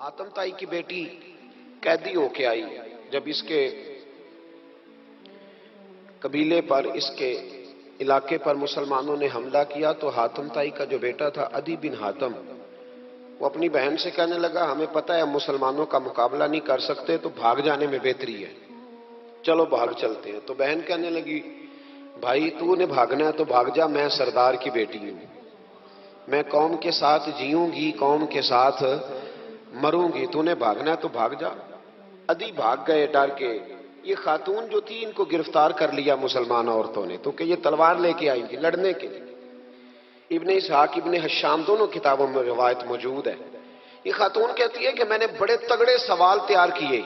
آتم تائی کی بیٹی قیدی ہو کے آئی. جب اس کے قبیلے پر، اس کے علاقے پر مسلمانوں نے حملہ کیا تو حاتم تائی کا جو بیٹا تھا عدی بن حاتم، وہ اپنی بہن سے کہنے لگا ہمیں پتہ ہے ہم مسلمانوں کا مقابلہ نہیں کر سکتے تو بھاگ جانے میں بہتری ہے، چلو بھاگ چلتے ہیں. تو بہن کہنے لگی بھائی تو نے بھاگنا ہے تو بھاگ جا، میں سردار کی بیٹی ہوں، میں قوم کے ساتھ جیوں گی، قوم کے ساتھ مروں گی، تو نے بھاگنا ہے تو بھاگ جا. عدی بھاگ گئے ڈر کے. یہ خاتون جو تھی ان کو گرفتار کر لیا مسلمان عورتوں نے، تو کہ یہ تلوار لے کے آئی تھی لڑنے کے لیے. ابن اسحاق ابن حشام دونوں کتابوں میں روایت موجود ہے. یہ خاتون کہتی ہے کہ میں نے بڑے تگڑے سوال تیار کیے،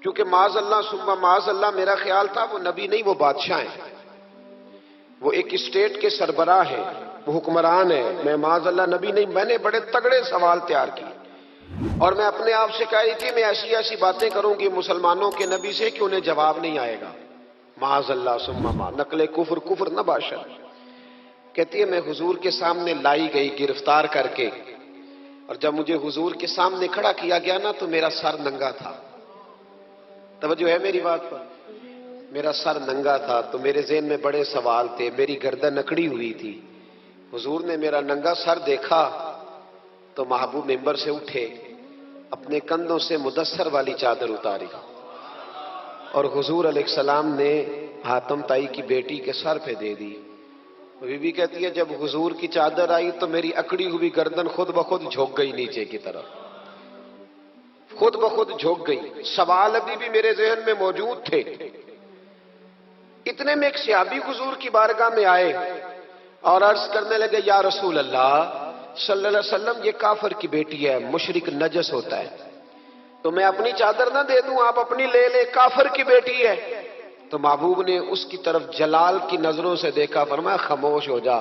کیونکہ معاذ اللہ ثم معاذ اللہ میرا خیال تھا وہ نبی نہیں، وہ بادشاہ ہیں، وہ ایک اسٹیٹ کے سربراہ ہیں، وہ حکمران ہیں، میں معاذ اللہ نبی نہیں. میں نے بڑے تگڑے سوال تیار کیے اور میں اپنے آپ سے کہہ رہی تھی میں ایسی ایسی باتیں کروں گی مسلمانوں کے نبی سے کہ انہیں جواب نہیں آئے گا. معاذ اللہ ثم معاذ، نقل کفر نہ باشد. کہتی ہے میں حضور کے سامنے لائی گئی گرفتار کر کے، اور جب مجھے حضور کے سامنے کھڑا کیا گیا نا تو میرا سر ننگا تھا. توجہ ہے میری بات پر؟ میرا سر ننگا تھا تو میرے ذہن میں بڑے سوال تھے، میری گردن اکڑی ہوئی تھی. حضور نے میرا ننگا سر دیکھا تو محبوب ممبر سے اٹھے، اپنے کندھوں سے مدثر والی چادر اتاری اور حضور علیہ السلام نے حاتم تائی کی بیٹی کے سر پہ دے دی. بی بی کہتی ہے جب حضور کی چادر آئی تو میری اکڑی ہوئی گردن خود بخود جھک گئی نیچے کی طرف، خود بخود جھک گئی. سوال ابھی بھی میرے ذہن میں موجود تھے. اتنے میں ایک صحابی حضور کی بارگاہ میں آئے اور عرض کرنے لگے یا رسول اللہ صلی اللہ علیہ وسلم یہ کافر کی بیٹی ہے، مشرک نجس ہوتا ہے، تو میں اپنی چادر نہ دے دوں، آپ اپنی لے لے، کافر کی بیٹی ہے. تو محبوب نے اس کی طرف جلال کی نظروں سے دیکھا، فرمایا خاموش ہو جا،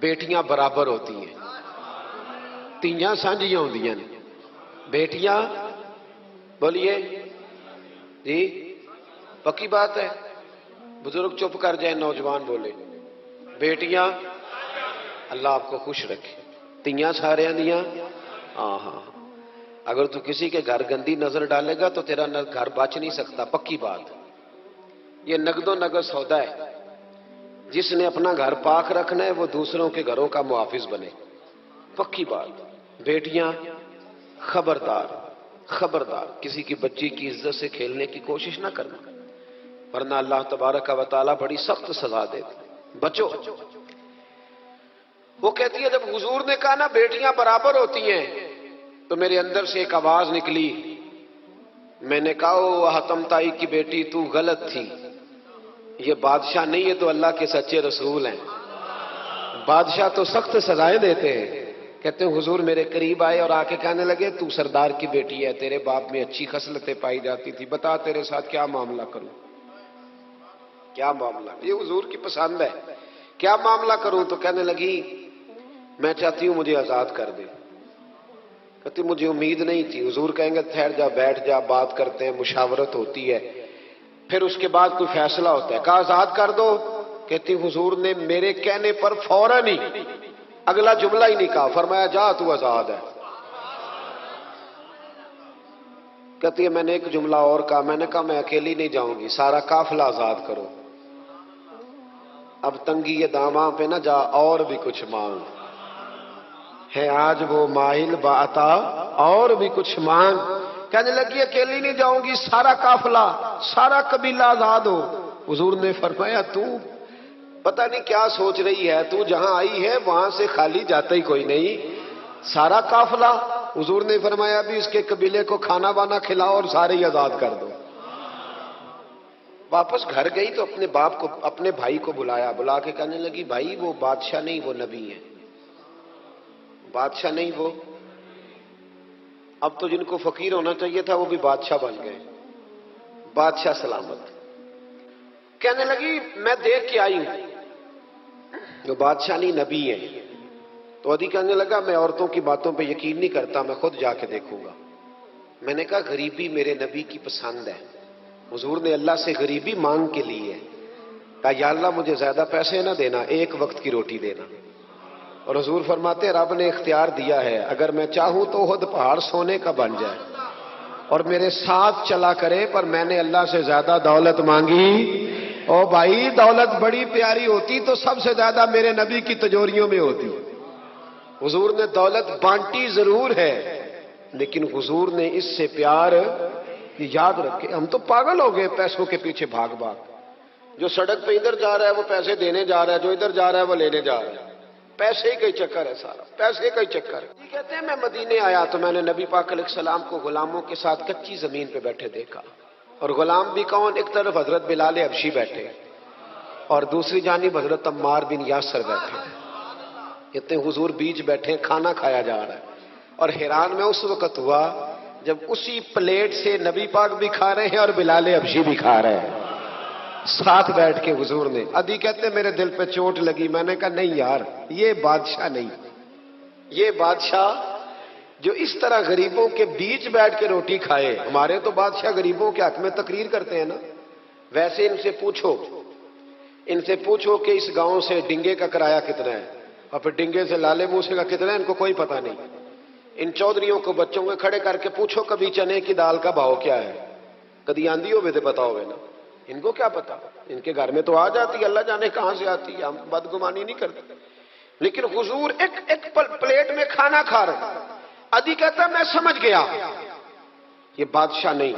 بیٹیاں برابر ہوتی ہیں، تیاں سانجیاں ہوندیاں نے، بیٹیاں بولیے جی پکی بات ہے. بزرگ چپ کر جائیں، نوجوان بولے بیٹیاں. اللہ آپ کو خوش رکھے. تیاں سارے دیاں. ہاں اگر تو کسی کے گھر گندی نظر ڈالے گا تو تیرا گھر بچ نہیں سکتا، پکی بات. یہ نقد و نقد سودا ہے. جس نے اپنا گھر پاک رکھنا ہے وہ دوسروں کے گھروں کا محافظ بنے، پکی بات. بیٹیاں خبردار خبردار، کسی کی بچی کی عزت سے کھیلنے کی کوشش نہ کرنا، ورنہ اللہ تبارک و تعالیٰ بڑی سخت سزا دے. بچو. وہ کہتی ہے جب حضور نے کہا نا بیٹیاں برابر ہوتی ہیں تو میرے اندر سے ایک آواز نکلی. میں نے کہا او حاتم تائی کی بیٹی تو غلط تھی، یہ بادشاہ نہیں ہے تو اللہ کے سچے رسول ہیں. بادشاہ تو سخت سزائیں دیتے ہیں. کہتے ہیں حضور میرے قریب آئے اور آ کے کہنے لگے تو سردار کی بیٹی ہے، تیرے باپ میں اچھی خصلتیں پائی جاتی تھی، بتا تیرے ساتھ کیا معاملہ کروں، کیا معاملہ. یہ حضور کی پسند ہے، کیا معاملہ کروں. تو کہنے لگی میں چاہتی ہوں مجھے آزاد کر دے. کہتی مجھے امید نہیں تھی. حضور کہیں گے ٹھہر جا، بیٹھ جا، بات کرتے ہیں، مشاورت ہوتی ہے، پھر اس کے بعد کوئی فیصلہ ہوتا ہے. کہا آزاد کر دو. کہتی حضور نے میرے کہنے پر فوراً ہی اگلا جملہ ہی نہیں کہا، فرمایا جا تو آزاد ہے. کہتی ہے میں نے ایک جملہ اور کہا، میں نے کہا میں اکیلی نہیں جاؤں گی، سارا قافلہ آزاد کرو. اب تنگی یہ داماں پہ نہ جا، اور بھی کچھ مانگ ہے آج وہ ماہل بعطا، اور بھی کچھ مانگ. کہنے لگی اکیلی نہیں جاؤں گی، سارا قافلہ سارا قبیلہ آزاد ہو. حضور نے فرمایا تو پتہ نہیں کیا سوچ رہی ہے، تو جہاں آئی ہے وہاں سے خالی جاتا ہی کوئی نہیں، سارا قافلہ. حضور نے فرمایا بھی اس کے قبیلے کو کھانا بانا کھلاؤ اور سارے ہی آزاد کر دو. واپس گھر گئی تو اپنے باپ کو، اپنے بھائی کو بلایا، بلا کے کہنے لگی بھائی وہ بادشاہ نہیں وہ نبی ہے، بادشاہ نہیں وہ. اب تو جن کو فقیر ہونا چاہیے تھا وہ بھی بادشاہ بن گئے. بادشاہ سلامت. کہنے لگی میں دیکھ کے آئی ہوں، جو بادشاہ نہیں نبی ہے. تو عدی کہنے لگا میں عورتوں کی باتوں پہ یقین نہیں کرتا، میں خود جا کے دیکھوں گا. میں نے کہا غریبی میرے نبی کی پسند ہے. حضور نے اللہ سے غریبی مانگ کے لی ہے. کہا یا اللہ مجھے زیادہ پیسے نہ دینا، ایک وقت کی روٹی دینا. اور حضور فرماتے رب نے اختیار دیا ہے، اگر میں چاہوں تو خود پہاڑ سونے کا بن جائے اور میرے ساتھ چلا کرے، پر میں نے اللہ سے زیادہ دولت مانگی۔ او بھائی دولت بڑی پیاری ہوتی تو سب سے زیادہ میرے نبی کی تجوریوں میں ہوتی۔ حضور نے دولت بانٹی ضرور ہے، لیکن حضور نے اس سے پیار یاد رکھے۔ ہم تو پاگل ہو گئے پیسوں کے پیچھے بھاگ بھاگ، جو سڑک پہ ادھر جا رہا ہے وہ پیسے دینے جا رہا ہے، جو ادھر جا رہا ہے وہ لینے جا رہا ہے۔ پیسے کا ہی چکر ہے سارا، پیسے کا ہی چکر ہے۔ کہتے ہیں میں مدینے آیا تو میں نے نبی پاک علیہ السلام کو غلاموں کے ساتھ کچی زمین پہ بیٹھے دیکھا، اور غلام بھی کون؟ ایک طرف حضرت بلال حبشی بیٹھے اور دوسری جانب حضرت عمار بن یاسر بیٹھے۔ کہتے ہیں حضور بیچ بیٹھے، کھانا کھایا جا رہا ہے، اور حیران میں اس وقت ہوا جب اسی پلیٹ سے نبی پاک بھی کھا رہے ہیں اور بلال حبشی بھی کھا رہے ہیں ساتھ بیٹھ کے حضور نے۔ ادھی کہتے ہیں میرے دل پہ چوٹ لگی، میں نے کہا نہیں یار، یہ بادشاہ نہیں، یہ بادشاہ جو اس طرح غریبوں کے بیچ بیٹھ کے روٹی کھائے۔ ہمارے تو بادشاہ غریبوں کے حق میں تقریر کرتے ہیں نا۔ ویسے ان سے پوچھو کہ اس گاؤں سے ڈنگے کا کرایہ کتنا ہے، اور پھر ڈنگے سے لالے موسے کا کتنا ہے، ان کو کوئی پتہ نہیں۔ ان چودھریوں کو بچوں کو کھڑے کر کے پوچھو کبھی چنے کی دال کا بھاؤ کیا ہے، کدی آندھی ہوئے تو بتاؤ گے نا، ان کو کیا پتا؟ ان کے گھر میں تو آ جاتی ہے، اللہ جانے کہاں سے آتی ہے، ہم بدگمانی نہیں کرتے۔ لیکن حضور ایک پلیٹ میں کھانا کھا رہے۔ ادھی کہتا میں سمجھ گیا یہ بادشاہ نہیں۔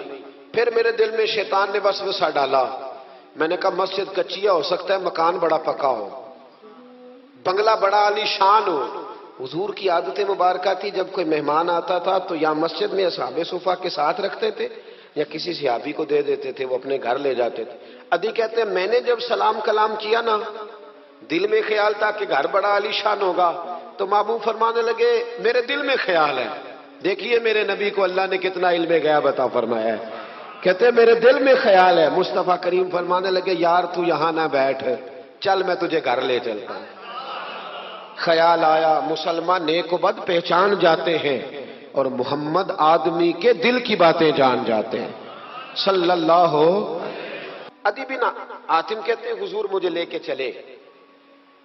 پھر میرے دل میں شیطان نے وسوسہ ڈالا، میں نے کہا مسجد کچیا ہو سکتا ہے، مکان بڑا پکا ہو، بنگلہ بڑا عالی شان ہو۔ حضور کی عادت مبارکہ تھی جب کوئی مہمان آتا تھا تو یا مسجد میں اصحاب صفہ کے ساتھ رکھتے تھے یا کسی صحابی کو دے دیتے تھے، وہ اپنے گھر لے جاتے تھے۔ ادھی کہتے ہیں میں نے جب سلام کلام کیا نا، دل میں خیال تھا کہ گھر بڑا عالی شان ہوگا، تو محبوب فرمانے لگے میرے دل میں خیال ہے۔ دیکھیے میرے نبی کو اللہ نے کتنا علم غیب عطا فرمایا ہے۔ کہتے ہیں میرے دل میں خیال ہے۔ مصطفیٰ کریم فرمانے لگے یار تو یہاں نہ بیٹھ، چل میں تجھے گھر لے چلتا ہوں۔ خیال آیا مسلمان نیک و بد پہچان جاتے ہیں، اور محمد آدمی کے دل کی باتیں جان جاتے ہیں صلی اللہ۔ ادی بن حاتم کہتے ہیں حضور مجھے لے کے چلے۔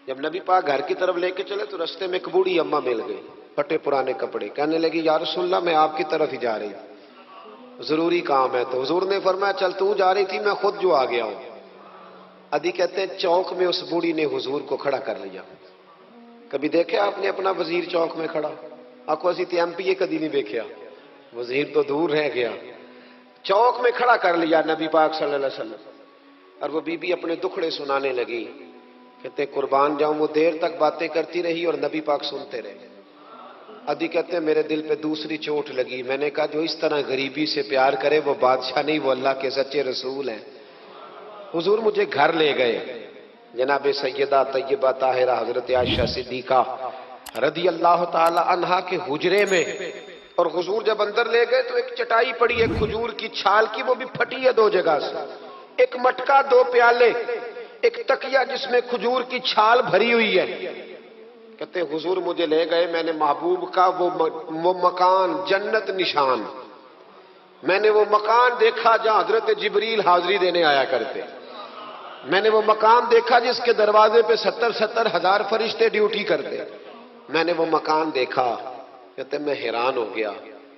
جب نبی پاک گھر کی طرف لے کے چلے تو رستے میں ایک بوڑھی اماں مل گئی، پھٹے پرانے کپڑے، کہنے لگی یا رسول اللہ میں آپ کی طرف ہی جا رہی ہوں، ضروری کام ہے۔ تو حضور نے فرمایا چل تو جا رہی تھی، میں خود جو آ گیا ہوں۔ ادی کہتے ہیں چوک میں اس بوڑھی نے حضور کو کھڑا کر لیا۔ کبھی دیکھا آپ نے اپنا وزیر چوک میں کھڑا؟ آپ کو اسی ایم پی اے کدی نہیں دیکھا، وزیر تو دور رہ گیا۔ چوک میں کھڑا کر لیا نبی پاک صلی اللہ علیہ وسلم، اور وہ بی بی اپنے دکھڑے سنانے لگی۔ کہتے قربان جاؤں وہ دیر تک باتیں کرتی رہی اور نبی پاک سنتے رہے۔ ادھی کہتے ہیں میرے دل پہ دوسری چوٹ لگی، میں نے کہا جو اس طرح غریبی سے پیار کرے وہ بادشاہ نہیں، وہ اللہ کے سچے رسول ہیں۔ حضور مجھے گھر لے گئے، جناب سیدہ طیبہ طاہرہ حضرت عائشہ صدیقہ رضی اللہ تعالی عنہا کے حجرے میں، اور حضور جب اندر لے گئے تو ایک چٹائی پڑی ہے کھجور کی چھال کی، وہ بھی پھٹی ہے دو جگہ سے، ایک مٹکا، دو پیالے، ایک تکیہ جس میں کھجور کی چھال بھری ہوئی ہے۔ کہتے حضور مجھے لے گئے، میں نے محبوب کا وہ مکان جنت نشان، میں نے وہ مکان دیکھا جہاں حضرت جبریل حاضری دینے آیا کرتے، میں نے وہ مقام دیکھا جس کے دروازے پہ 70 ہزار فرشتے ڈیوٹی کرتے، میں نے وہ مکان دیکھا۔ کہتے میں حیران ہو گیا۔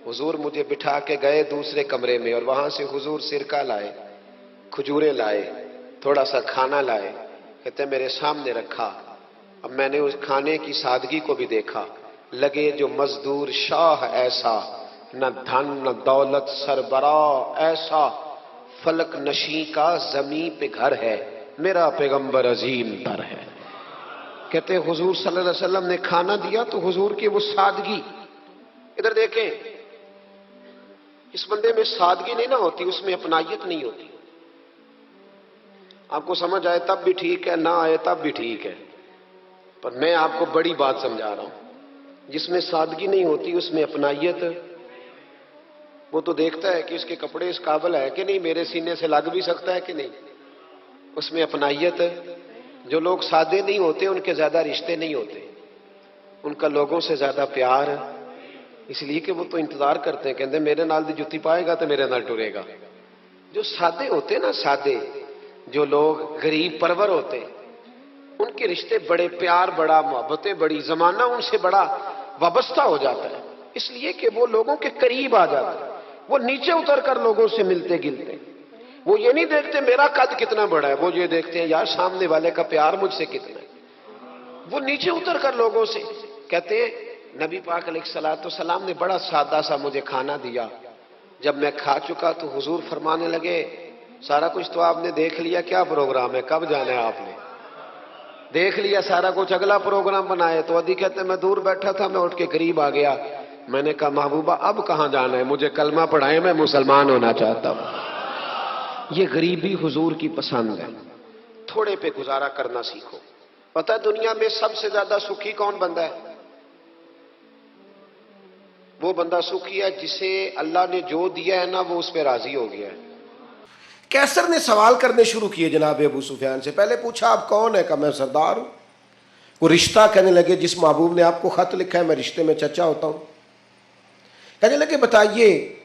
حضور مجھے بٹھا کے گئے دوسرے کمرے میں، اور وہاں سے حضور سرکہ لائے، کھجورے لائے، تھوڑا سا کھانا لائے، کہتے میرے سامنے رکھا۔ اب میں نے اس کھانے کی سادگی کو بھی دیکھا، لگے جو مزدور شاہ ایسا، نہ دھن نہ دولت سربراہ ایسا، فلک نشیں کا زمین پہ گھر ہے، میرا پیغمبر عظیم تر ہے۔ کہتے ہیں حضور صلی اللہ علیہ وسلم نے کھانا دیا تو حضور کی وہ سادگی، ادھر دیکھیں، اس بندے میں سادگی نہیں نہ ہوتی، اس میں اپنائیت نہیں ہوتی۔ آپ کو سمجھ آئے تب بھی ٹھیک ہے، نہ آئے تب بھی ٹھیک ہے، پر میں آپ کو بڑی بات سمجھا رہا ہوں۔ جس میں سادگی نہیں ہوتی اس میں اپنائیت، وہ تو دیکھتا ہے کہ اس کے کپڑے اس قابل ہے کہ نہیں، میرے سینے سے لگ بھی سکتا ہے کہ نہیں، اس میں اپنائیت۔ جو لوگ سادے نہیں ہوتے ان کے زیادہ رشتے نہیں ہوتے، ان کا لوگوں سے زیادہ پیار، اس لیے کہ وہ تو انتظار کرتے ہیں، کہتے ہیں میرے نال دی جتی پائے گا تو میرے نال ٹرے گا۔ جو سادے ہوتے نا، سادے جو لوگ غریب پرور ہوتے، ان کے رشتے بڑے پیار، بڑا محبتیں، بڑی زمانہ ان سے بڑا وابستہ ہو جاتا ہے، اس لیے کہ وہ لوگوں کے قریب آ جاتا ہے، وہ نیچے اتر کر لوگوں سے ملتے گلتے، وہ یہ نہیں دیکھتے میرا قد کتنا بڑا ہے، وہ یہ دیکھتے ہیں یار سامنے والے کا پیار مجھ سے کتنا ہے۔ وہ نیچے اتر کر لوگوں سے کہتے ہیں نبی پاک علیہ الصلوۃ والسلام نے بڑا سادہ سا مجھے کھانا دیا، جب میں کھا چکا تو حضور فرمانے لگے سارا کچھ تو آپ نے دیکھ لیا، کیا پروگرام ہے، کب جانا ہے آپ نے؟ دیکھ لیا سارا کچھ، اگلا پروگرام بنائے۔ تو ادی کہتے ہیں میں دور بیٹھا تھا، میں اٹھ کے قریب آ گیا، میں نے کہا محبوبہ اب کہاں جانا ہے، مجھے کلمہ پڑھائے، میں مسلمان ہونا چاہتا ہوں۔ یہ غریبی حضور کی پسند ہے، تھوڑے پہ گزارا کرنا سیکھو۔ پتہ ہے دنیا میں سب سے زیادہ سکھی کون بندہ ہے؟ وہ بندہ سکھی ہے جسے اللہ نے جو دیا ہے نا وہ اس پہ راضی ہو گیا ہے۔ کیسر نے سوال کرنے شروع کیے جناب ابو سفیان سے، پہلے پوچھا آپ کون ہے؟ کہا میں سردار ہوں۔ وہ رشتہ کہنے لگے جس محبوب نے آپ کو خط لکھا ہے میں رشتے میں چچا ہوتا ہوں۔ کہنے لگے بتائیے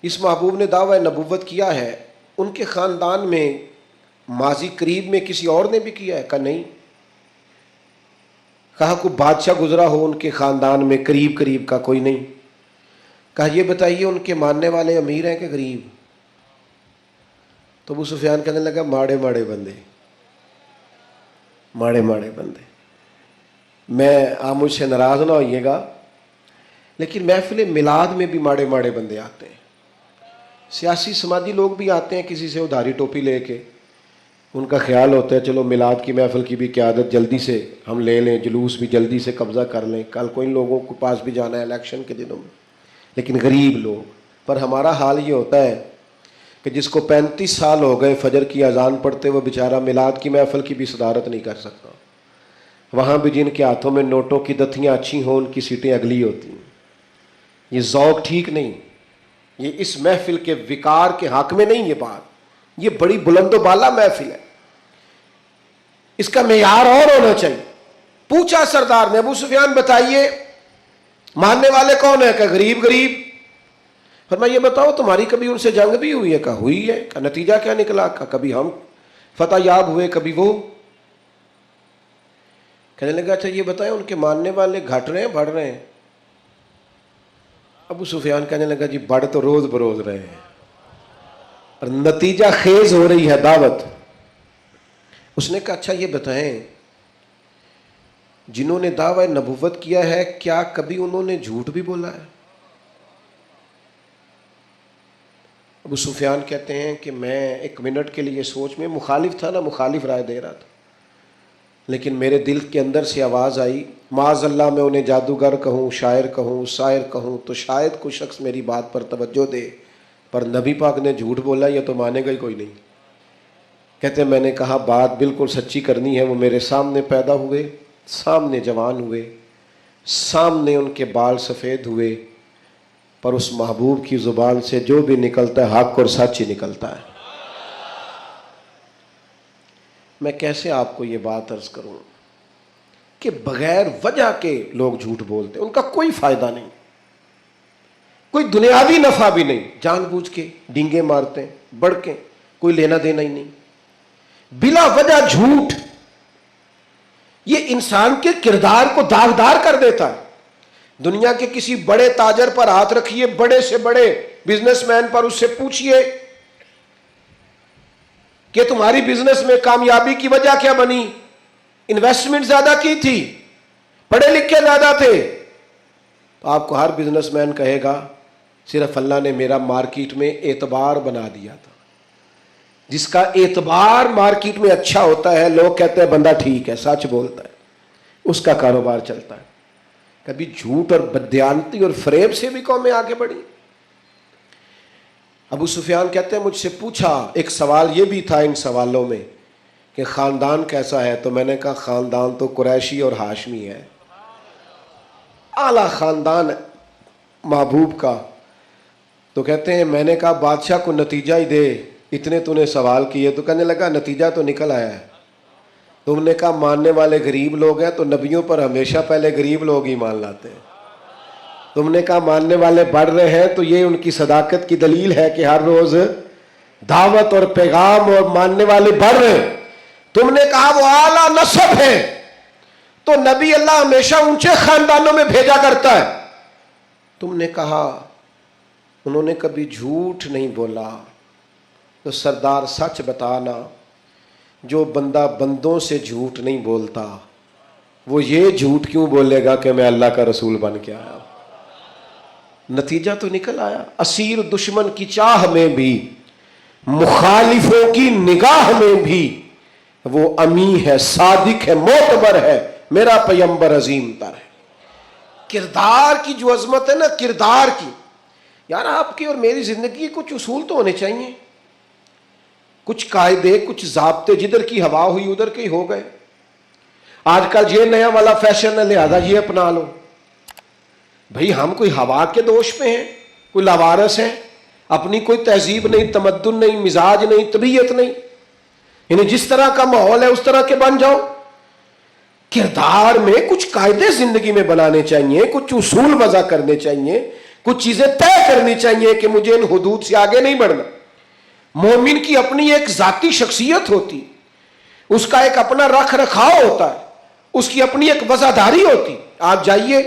اس محبوب نے دعویٰ نبوت کیا ہے، ان کے خاندان میں ماضی قریب میں کسی اور نے بھی کیا ہے؟ کہا نہیں۔ کہا کوئی بادشاہ گزرا ہو ان کے خاندان میں قریب قریب کا؟ کوئی نہیں۔ کہا یہ بتائیے ان کے ماننے والے امیر ہیں کہ غریب؟ تو ابو سفیان کہنے لگا ماڑے ماڑے بندے، ماڑے ماڑے بندے۔ میں آپ مجھ سے ناراض نہ ہوئیے گا لیکن محفل میلاد میں بھی ماڑے ماڑے بندے آتے ہیں، سیاسی سماجی لوگ بھی آتے ہیں کسی سے ادھاری ٹوپی لے کے، ان کا خیال ہوتا ہے چلو میلاد کی محفل کی بھی قیادت جلدی سے ہم لے لیں، جلوس بھی جلدی سے قبضہ کر لیں، کل کوئی لوگوں کے پاس بھی جانا ہے الیکشن کے دنوں میں۔ لیکن غریب لوگ، پر ہمارا حال یہ ہوتا ہے کہ جس کو 35 سال ہو گئے فجر کی اذان پڑھتے وہ بیچارہ میلاد کی محفل کی بھی صدارت نہیں کر سکتا، وہاں بھی جن کے ہاتھوں میں نوٹوں کی دتیاں اچھی ہوں ان کی سیٹیں اگلی ہوتی ہیں۔ یہ ذوق ٹھیک نہیں، یہ اس محفل کے وقار کے حق میں نہیں، یہ بات، یہ بڑی بلند و بالا محفل ہے، اس کا معیار اور ہونا چاہیے۔ پوچھا سردار نے ابو سفیان بتائیے ماننے والے کون ہیں؟ کہ غریب غریب۔ فرمایا یہ بتاؤ تمہاری کبھی ان سے جنگ بھی ہوئی ہے؟ کہا ہوئی ہے۔ کہا نتیجہ کیا نکلا؟ کہا کبھی ہم فتح یاب ہوئے کبھی وہ۔ کہنے لگا اچھا یہ بتائیں ان کے ماننے والے گھٹ رہے ہیں بڑھ رہے ہیں؟ ابو سفیان کہنے لگا جی بڑھ تو روز بروز رہے ہیں اور نتیجہ خیز ہو رہی ہے دعوت۔ اس نے کہا اچھا یہ بتائیں جنہوں نے دعویٰ نبوت کیا ہے کیا کبھی انہوں نے جھوٹ بھی بولا ہے؟ ابو سفیان کہتے ہیں کہ میں ایک منٹ کے لیے سوچ میں مخالف تھا نا، مخالف رائے دے رہا تھا، لیکن میرے دل کے اندر سے آواز آئی معاذ اللہ میں انہیں جادوگر کہوں، شاعر کہوں، شاعر کہوں تو شاید کوئی شخص میری بات پر توجہ دے، پر نبی پاک نے جھوٹ بولا یہ تو مانے گا ہی کوئی نہیں۔ کہتے ہیں میں نے کہا بات بالکل سچی کرنی ہے، وہ میرے سامنے پیدا ہوئے، سامنے جوان ہوئے، سامنے ان کے بال سفید ہوئے، پر اس محبوب کی زبان سے جو بھی نکلتا ہے حق اور سچ ہی نکلتا ہے۔ میں کیسے آپ کو یہ بات عرض کروں کہ بغیر وجہ کے لوگ جھوٹ بولتے ہیں، ان کا کوئی فائدہ نہیں، کوئی دنیاوی نفع بھی نہیں، جان بوجھ کے ڈینگے مارتے ہیں، بڑھ کے کوئی لینا دینا ہی نہیں، بلا وجہ جھوٹ یہ انسان کے کردار کو داغدار کر دیتا ہے۔ دنیا کے کسی بڑے تاجر پر ہاتھ رکھیے، بڑے سے بڑے بزنس مین پر، اس سے پوچھئے کہ تمہاری بزنس میں کامیابی کی وجہ کیا بنی؟ انویسٹمنٹ زیادہ کی تھی، پڑھے لکھے زیادہ تھے؟ تو آپ کو ہر بزنس مین کہے گا صرف اللہ نے میرا مارکیٹ میں اعتبار بنا دیا تھا۔ جس کا اعتبار مارکیٹ میں اچھا ہوتا ہے لوگ کہتے ہیں بندہ ٹھیک ہے، سچ بولتا ہے، اس کا کاروبار چلتا ہے۔ کبھی جھوٹ اور بددیانتی اور فریب سے بھی قومیں آگے بڑھی۔ ابو سفیان کہتے ہیں مجھ سے پوچھا، ایک سوال یہ بھی تھا ان سوالوں میں کہ خاندان کیسا ہے؟ تو میں نے کہا خاندان تو قریشی اور ہاشمی ہے، اعلیٰ خاندان محبوب کا۔ تو کہتے ہیں میں نے کہا بادشاہ کو نتیجہ ہی دے، اتنے تو نے سوال کیے۔ تو کہنے لگا نتیجہ تو نکل آیا ہے۔ تم نے کہا ماننے والے غریب لوگ ہیں، تو نبیوں پر ہمیشہ پہلے غریب لوگ ہی مان لاتے ہیں۔ تم نے کہا ماننے والے بڑھ رہے ہیں، تو یہ ان کی صداقت کی دلیل ہے کہ ہر روز دعوت اور پیغام اور ماننے والے بڑھ رہے ہیں۔ تم نے کہا وہ اعلیٰ نسب ہے، تو نبی اللہ ہمیشہ اونچے خاندانوں میں بھیجا کرتا ہے. تم نے کہا انہوں نے کبھی جھوٹ نہیں بولا، تو سردار سچ بتانا، جو بندہ بندوں سے جھوٹ نہیں بولتا وہ یہ جھوٹ کیوں بولے گا کہ میں اللہ کا رسول بن کے آیا. نتیجہ تو نکل آیا. اسیر دشمن کی چاہ میں بھی، مخالفوں کی نگاہ میں بھی وہ امی ہے، صادق ہے، معتبر ہے، میرا پیغمبر عظیم تر ہے. کردار کی جو عظمت ہے نا، کردار کی، یار آپ کی اور میری زندگی کچھ اصول تو ہونے چاہیے، کچھ قاعدے، کچھ ضابطے. جدھر کی ہوا ہوئی ادھر کے ہی ہو گئے. آج کل یہ نیا والا فیشن ہے، لہذا یہ اپنا لو. بھئی ہم کوئی ہوا کے دوش پہ ہیں، کوئی لاوارث ہیں، اپنی کوئی تہذیب نہیں، تمدن نہیں، مزاج نہیں، طبیعت نہیں. یعنی جس طرح کا ماحول ہے اس طرح کے بن جاؤ. کردار میں کچھ قاعدے زندگی میں بنانے چاہیے، کچھ اصول وضع کرنے چاہیے، کچھ چیزیں طے کرنی چاہیے کہ مجھے ان حدود سے آگے نہیں بڑھنا. مومن کی اپنی ایک ذاتی شخصیت ہوتی، اس کا ایک اپنا رکھ رکھاؤ ہوتا ہے، اس کی اپنی ایک وفاداری ہوتی. آپ جائیے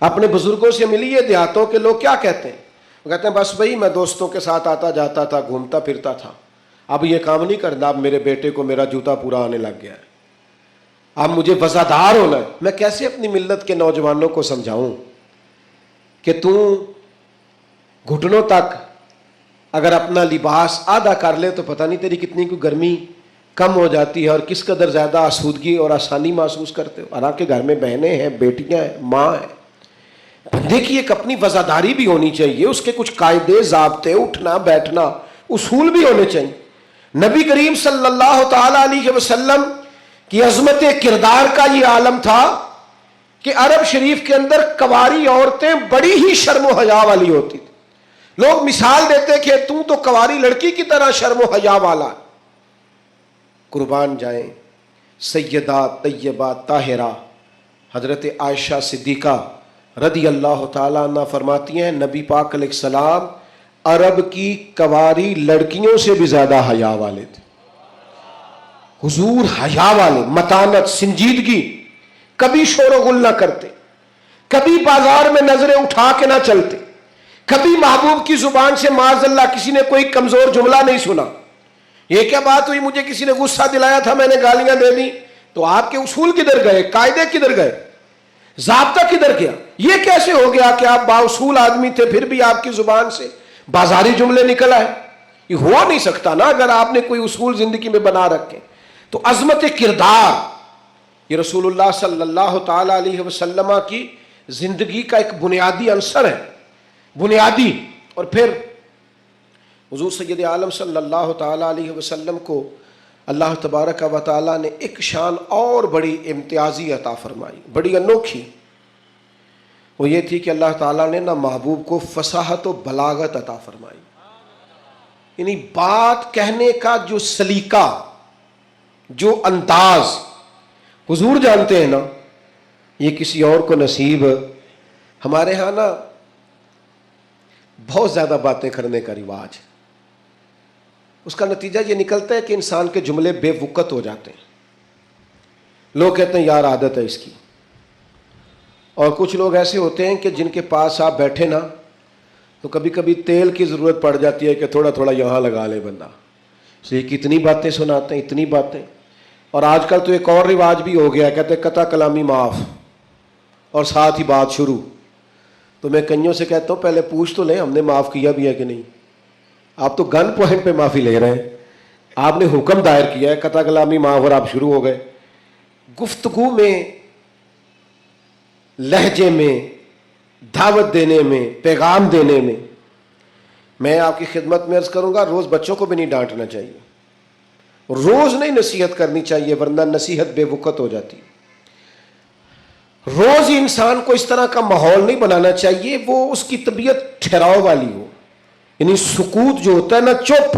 اپنے بزرگوں سے ملیے، دیہاتوں کے لوگ کیا کہتے ہیں؟ وہ کہتے ہیں بس بھائی میں دوستوں کے ساتھ آتا جاتا تھا، گھومتا پھرتا تھا، اب یہ کام نہیں کرنا، اب میرے بیٹے کو میرا جوتا پورا آنے لگ گیا ہے، اب مجھے وفادار ہونا ہے. میں کیسے اپنی ملت کے نوجوانوں کو سمجھاؤں کہ گھٹنوں تک اگر اپنا لباس آدھا کر لے تو پتہ نہیں تیری کتنی کوئی گرمی کم ہو جاتی ہے، اور کس قدر زیادہ آسودگی اور آسانی محسوس کرتے ہو. حالانکہ گھر میں بہنیں ہیں، بیٹیاں ہیں، ماں ہیں. بندے کی ایک اپنی وفاداری بھی ہونی چاہیے، اس کے کچھ قاعدے، ضابطے، اٹھنا بیٹھنا، اصول بھی ہونے چاہیے. نبی کریم صلی اللہ تعالی علیہ وسلم کی عظمت کردار کا یہ عالم تھا کہ عرب شریف کے اندر کنواری عورتیں بڑی ہی شرم و حیا والی ہوتی تھی. لوگ مثال دیتے کہ تو کنواری لڑکی کی طرح شرم و حیا والا. قربان جائیں سیدہ طیبہ طاہرہ حضرت عائشہ صدیقہ رضی اللہ تعالیٰ عنہ فرماتی ہیں نبی پاک علیہ السلام عرب کی کنواری لڑکیوں سے بھی زیادہ حیا والے تھے. حضور حیا والے، متانت، سنجیدگی، کبھی شور و غل نہ کرتے، کبھی بازار میں نظریں اٹھا کے نہ چلتے، کبھی محبوب کی زبان سے معاذ اللہ کسی نے کوئی کمزور جملہ نہیں سنا. یہ کیا بات ہوئی، مجھے کسی نے غصہ دلایا تھا، میں نے گالیاں دے دی. تو آپ کے اصول کدھر گئے، قاعدے کدھر گئے، ضابطہ کدھر گیا؟ یہ کیسے ہو گیا کہ آپ بااصول آدمی تھے پھر بھی آپ کی زبان سے بازاری جملے نکل آئے؟ یہ ہو نہیں سکتا نا اگر آپ نے کوئی اصول زندگی میں بنا رکھے. تو عظمت کردار یہ رسول اللہ صلی اللہ تعالی علیہ وسلم کی زندگی کا ایک بنیادی عنصر ہے، بنیادی. اور پھر حضور سید عالم صلی اللہ تعالی علیہ وسلم کو اللہ تبارک و تعالی نے ایک شان اور بڑی امتیازی عطا فرمائی، بڑی انوکھی. وہ یہ تھی کہ اللہ تعالیٰ نے نہ محبوب کو فصاحت و بلاغت عطا فرمائی، یعنی بات کہنے کا جو سلیقہ، جو انداز حضور جانتے ہیں نا، یہ کسی اور کو نصیب. ہمارے ہاں نا بہت زیادہ باتیں کرنے کا رواج، اس کا نتیجہ یہ نکلتا ہے کہ انسان کے جملے بے وقت ہو جاتے ہیں. لوگ کہتے ہیں یار عادت ہے اس کی. اور کچھ لوگ ایسے ہوتے ہیں کہ جن کے پاس آپ بیٹھے نا تو کبھی کبھی تیل کی ضرورت پڑ جاتی ہے کہ تھوڑا تھوڑا یہاں لگا لے بندہ. اس لیے کتنی باتیں سناتے ہیں، اتنی باتیں. اور آج کل تو ایک اور رواج بھی ہو گیا ہے، کہتے ہیں قطع کلامی معاف اور ساتھ ہی بات شروع. تو میں کئیوں سے کہتا ہوں پہلے پوچھ تو لیں ہم نے معاف کیا بھی ہے کہ نہیں. آپ تو گن پوائنٹ پہ معافی لے رہے ہیں، آپ نے حکم دائر کیا ہے قطع کلامی معاف اور آپ شروع ہو گئے. گفتگو میں، لہجے میں، دعوت دینے میں، پیغام دینے میں، میں آپ کی خدمت میں عرض کروں گا روز بچوں کو بھی نہیں ڈانٹنا چاہیے، روز نہیں نصیحت کرنی چاہیے ورنہ نصیحت بے وقت ہو جاتی. روز ہی انسان کو اس طرح کا ماحول نہیں بنانا چاہیے وہ اس کی طبیعت ٹھہراؤ والی ہو. یعنی سکوت جو ہوتا ہے نا، چپ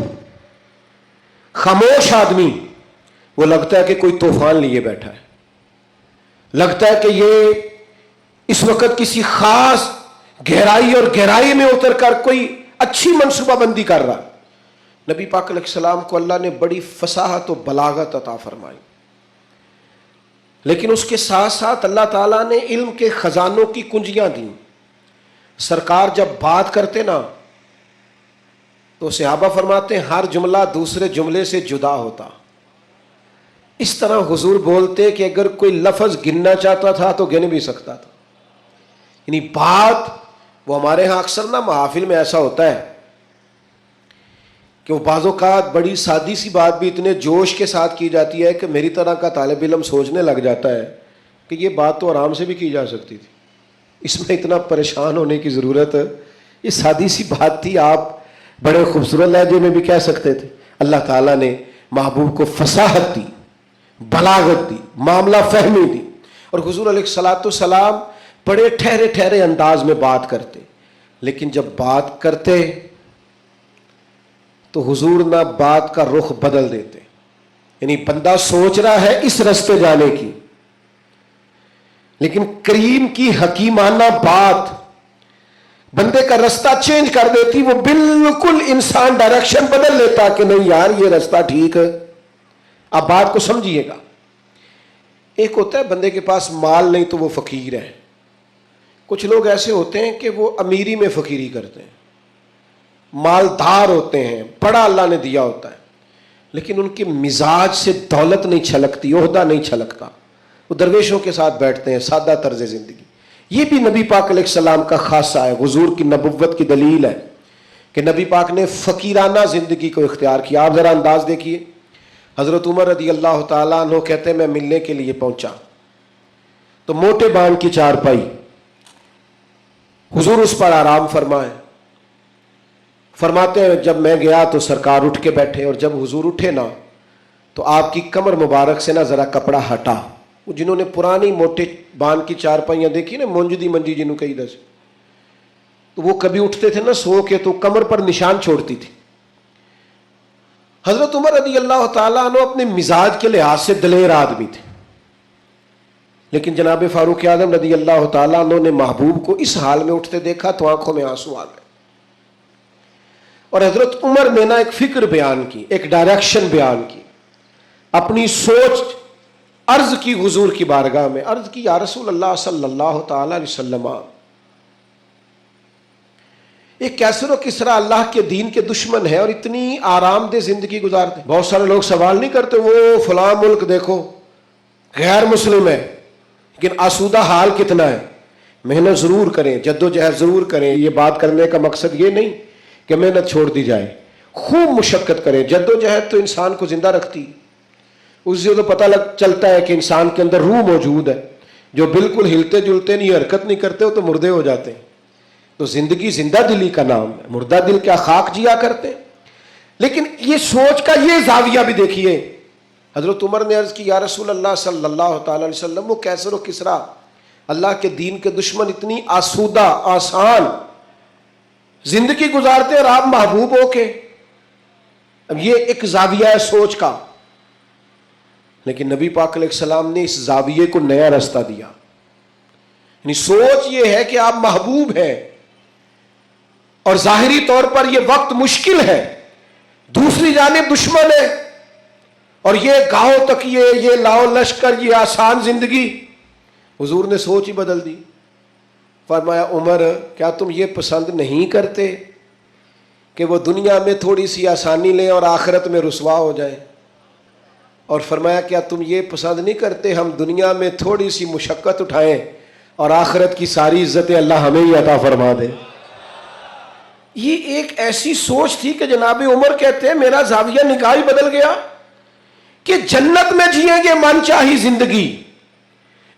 خاموش آدمی، وہ لگتا ہے کہ کوئی طوفان لیے بیٹھا ہے، لگتا ہے کہ یہ اس وقت کسی خاص گہرائی اور گہرائی میں اتر کر کوئی اچھی منصوبہ بندی کر رہا. نبی پاک علیہ السلام کو اللہ نے بڑی فصاحت و بلاغت عطا فرمائی، لیکن اس کے ساتھ ساتھ اللہ تعالیٰ نے علم کے خزانوں کی کنجیاں دیں۔ سرکار جب بات کرتے نا تو صحابہ فرماتے ہیں ہر جملہ دوسرے جملے سے جدا ہوتا۔ اس طرح حضور بولتے کہ اگر کوئی لفظ گننا چاہتا تھا تو گن بھی سکتا تھا۔ یعنی بات وہ ہمارے ہاں اکثر نا محافل میں ایسا ہوتا ہے کہ وہ بعض اوقات بڑی سادی سی بات بھی اتنے جوش کے ساتھ کی جاتی ہے کہ میری طرح کا طالب علم سوچنے لگ جاتا ہے کہ یہ بات تو آرام سے بھی کی جا سکتی تھی، اس میں اتنا پریشان ہونے کی ضرورت، یہ سادی سی بات تھی، آپ بڑے خوبصورت لہجے میں بھی کہہ سکتے تھے۔ اللہ تعالیٰ نے محبوب کو فصاحت دی، بلاغت دی، معاملہ فہمی دی، اور حضور علیہ الصلاۃ والسلام بڑے ٹھہرے ٹھہرے انداز میں بات کرتے، لیکن جب بات کرتے تو حضور نہ بات کا رخ بدل دیتے۔ یعنی بندہ سوچ رہا ہے اس رستے جانے کی، لیکن کریم کی حکیمانہ بات بندے کا رستہ چینج کر دیتی، وہ بالکل انسان ڈائریکشن بدل لیتا کہ نہیں یار یہ رستہ ٹھیک ہے۔ آپ بات کو سمجھیے گا، ایک ہوتا ہے بندے کے پاس مال نہیں تو وہ فقیر ہے، کچھ لوگ ایسے ہوتے ہیں کہ وہ امیری میں فقیری کرتے ہیں، مالدار ہوتے ہیں، بڑا اللہ نے دیا ہوتا ہے، لیکن ان کے مزاج سے دولت نہیں چھلکتی، عہدہ نہیں چھلکتا، وہ درویشوں کے ساتھ بیٹھتے ہیں، سادہ طرز زندگی۔ یہ بھی نبی پاک علیہ السلام کا خاصہ ہے، حضور کی نبوت کی دلیل ہے کہ نبی پاک نے فقیرانہ زندگی کو اختیار کیا۔ آپ ذرا انداز دیکھیے، حضرت عمر رضی اللہ تعالیٰ عنہ کہتے ہیں میں ملنے کے لیے پہنچا تو موٹے بانگ کی چارپائی، حضور اس پر آرام فرمائے۔ فرماتے ہیں جب میں گیا تو سرکار اٹھ کے بیٹھے، اور جب حضور اٹھے نا تو آپ کی کمر مبارک سے نا ذرا کپڑا ہٹا۔ وہ جنہوں نے پرانی موٹے بان کی چارپائیاں دیکھی نا، منجدی منجی جنہوں کہی دس، تو وہ کبھی اٹھتے تھے نا سو کے تو کمر پر نشان چھوڑتی تھی۔ حضرت عمر رضی اللہ تعالیٰ عنہ اپنے مزاج کے لحاظ سے دلیر آدمی تھے، لیکن جناب فاروق اعظم رضی اللہ تعالیٰ عنہ نے محبوب کو اس حال میں اٹھتے دیکھا تو آنکھوں میں آنسو آ گئے، اور حضرت عمر نے نا ایک فکر بیان کی، ایک ڈائریکشن بیان کی، اپنی سوچ عرض کی حضور کی بارگاہ میں، عرض کی یا رسول اللہ صلی اللہ تعالی علیہ وسلم، ایک کیسر و کسرا اللہ کے دین کے دشمن ہے اور اتنی آرام دہ زندگی گزارتے۔ بہت سارے لوگ سوال نہیں کرتے وہ فلاں ملک دیکھو غیر مسلم ہے لیکن آسودہ حال کتنا ہے۔ محنت ضرور کریں، جد و جہد ضرور کریں، یہ بات کرنے کا مقصد یہ نہیں کہ محنت چھوڑ دی جائے، خوب مشقت کریں۔ جد و جہد تو انسان کو زندہ رکھتی، اس سے تو پتہ چلتا ہے کہ انسان کے اندر روح موجود ہے، جو بالکل ہلتے جلتے نہیں، حرکت نہیں کرتے ہو تو مردے ہو جاتے ہیں۔ تو زندگی زندہ دلی کا نام ہے، مردہ دل کیا خاک جیا کرتے ہیں۔ لیکن یہ سوچ کا یہ زاویہ بھی دیکھیے، حضرت عمر نے عرض کی یا رسول اللہ صلی اللہ تعالی علیہ وسلم، وہ کیسر و کسرا اللہ کے دین کے دشمن اتنی آسودہ آسان زندگی گزارتے اور آپ محبوب ہو کے۔ اب یہ ایک زاویہ ہے سوچ کا، لیکن نبی پاک علیہ السلام نے اس زاویے کو نیا رستہ دیا۔ یعنی سوچ یہ ہے کہ آپ محبوب ہیں اور ظاہری طور پر یہ وقت مشکل ہے، دوسری جانب دشمن ہے، اور یہ گاؤں تک یہ لاؤ لشکر، یہ آسان زندگی۔ حضور نے سوچ ہی بدل دی، فرمایا عمر کیا تم یہ پسند نہیں کرتے کہ وہ دنیا میں تھوڑی سی آسانی لیں اور آخرت میں رسوا ہو جائیں؟ اور فرمایا کیا تم یہ پسند نہیں کرتے ہم دنیا میں تھوڑی سی مشقت اٹھائیں اور آخرت کی ساری عزتیں اللہ ہمیں ہی عطا فرما دے؟ یہ ایک ایسی سوچ تھی کہ جناب عمر کہتے ہیں میرا زاویہ نگاہ ہی بدل گیا کہ جنت میں جئیں گے من چاہی زندگی،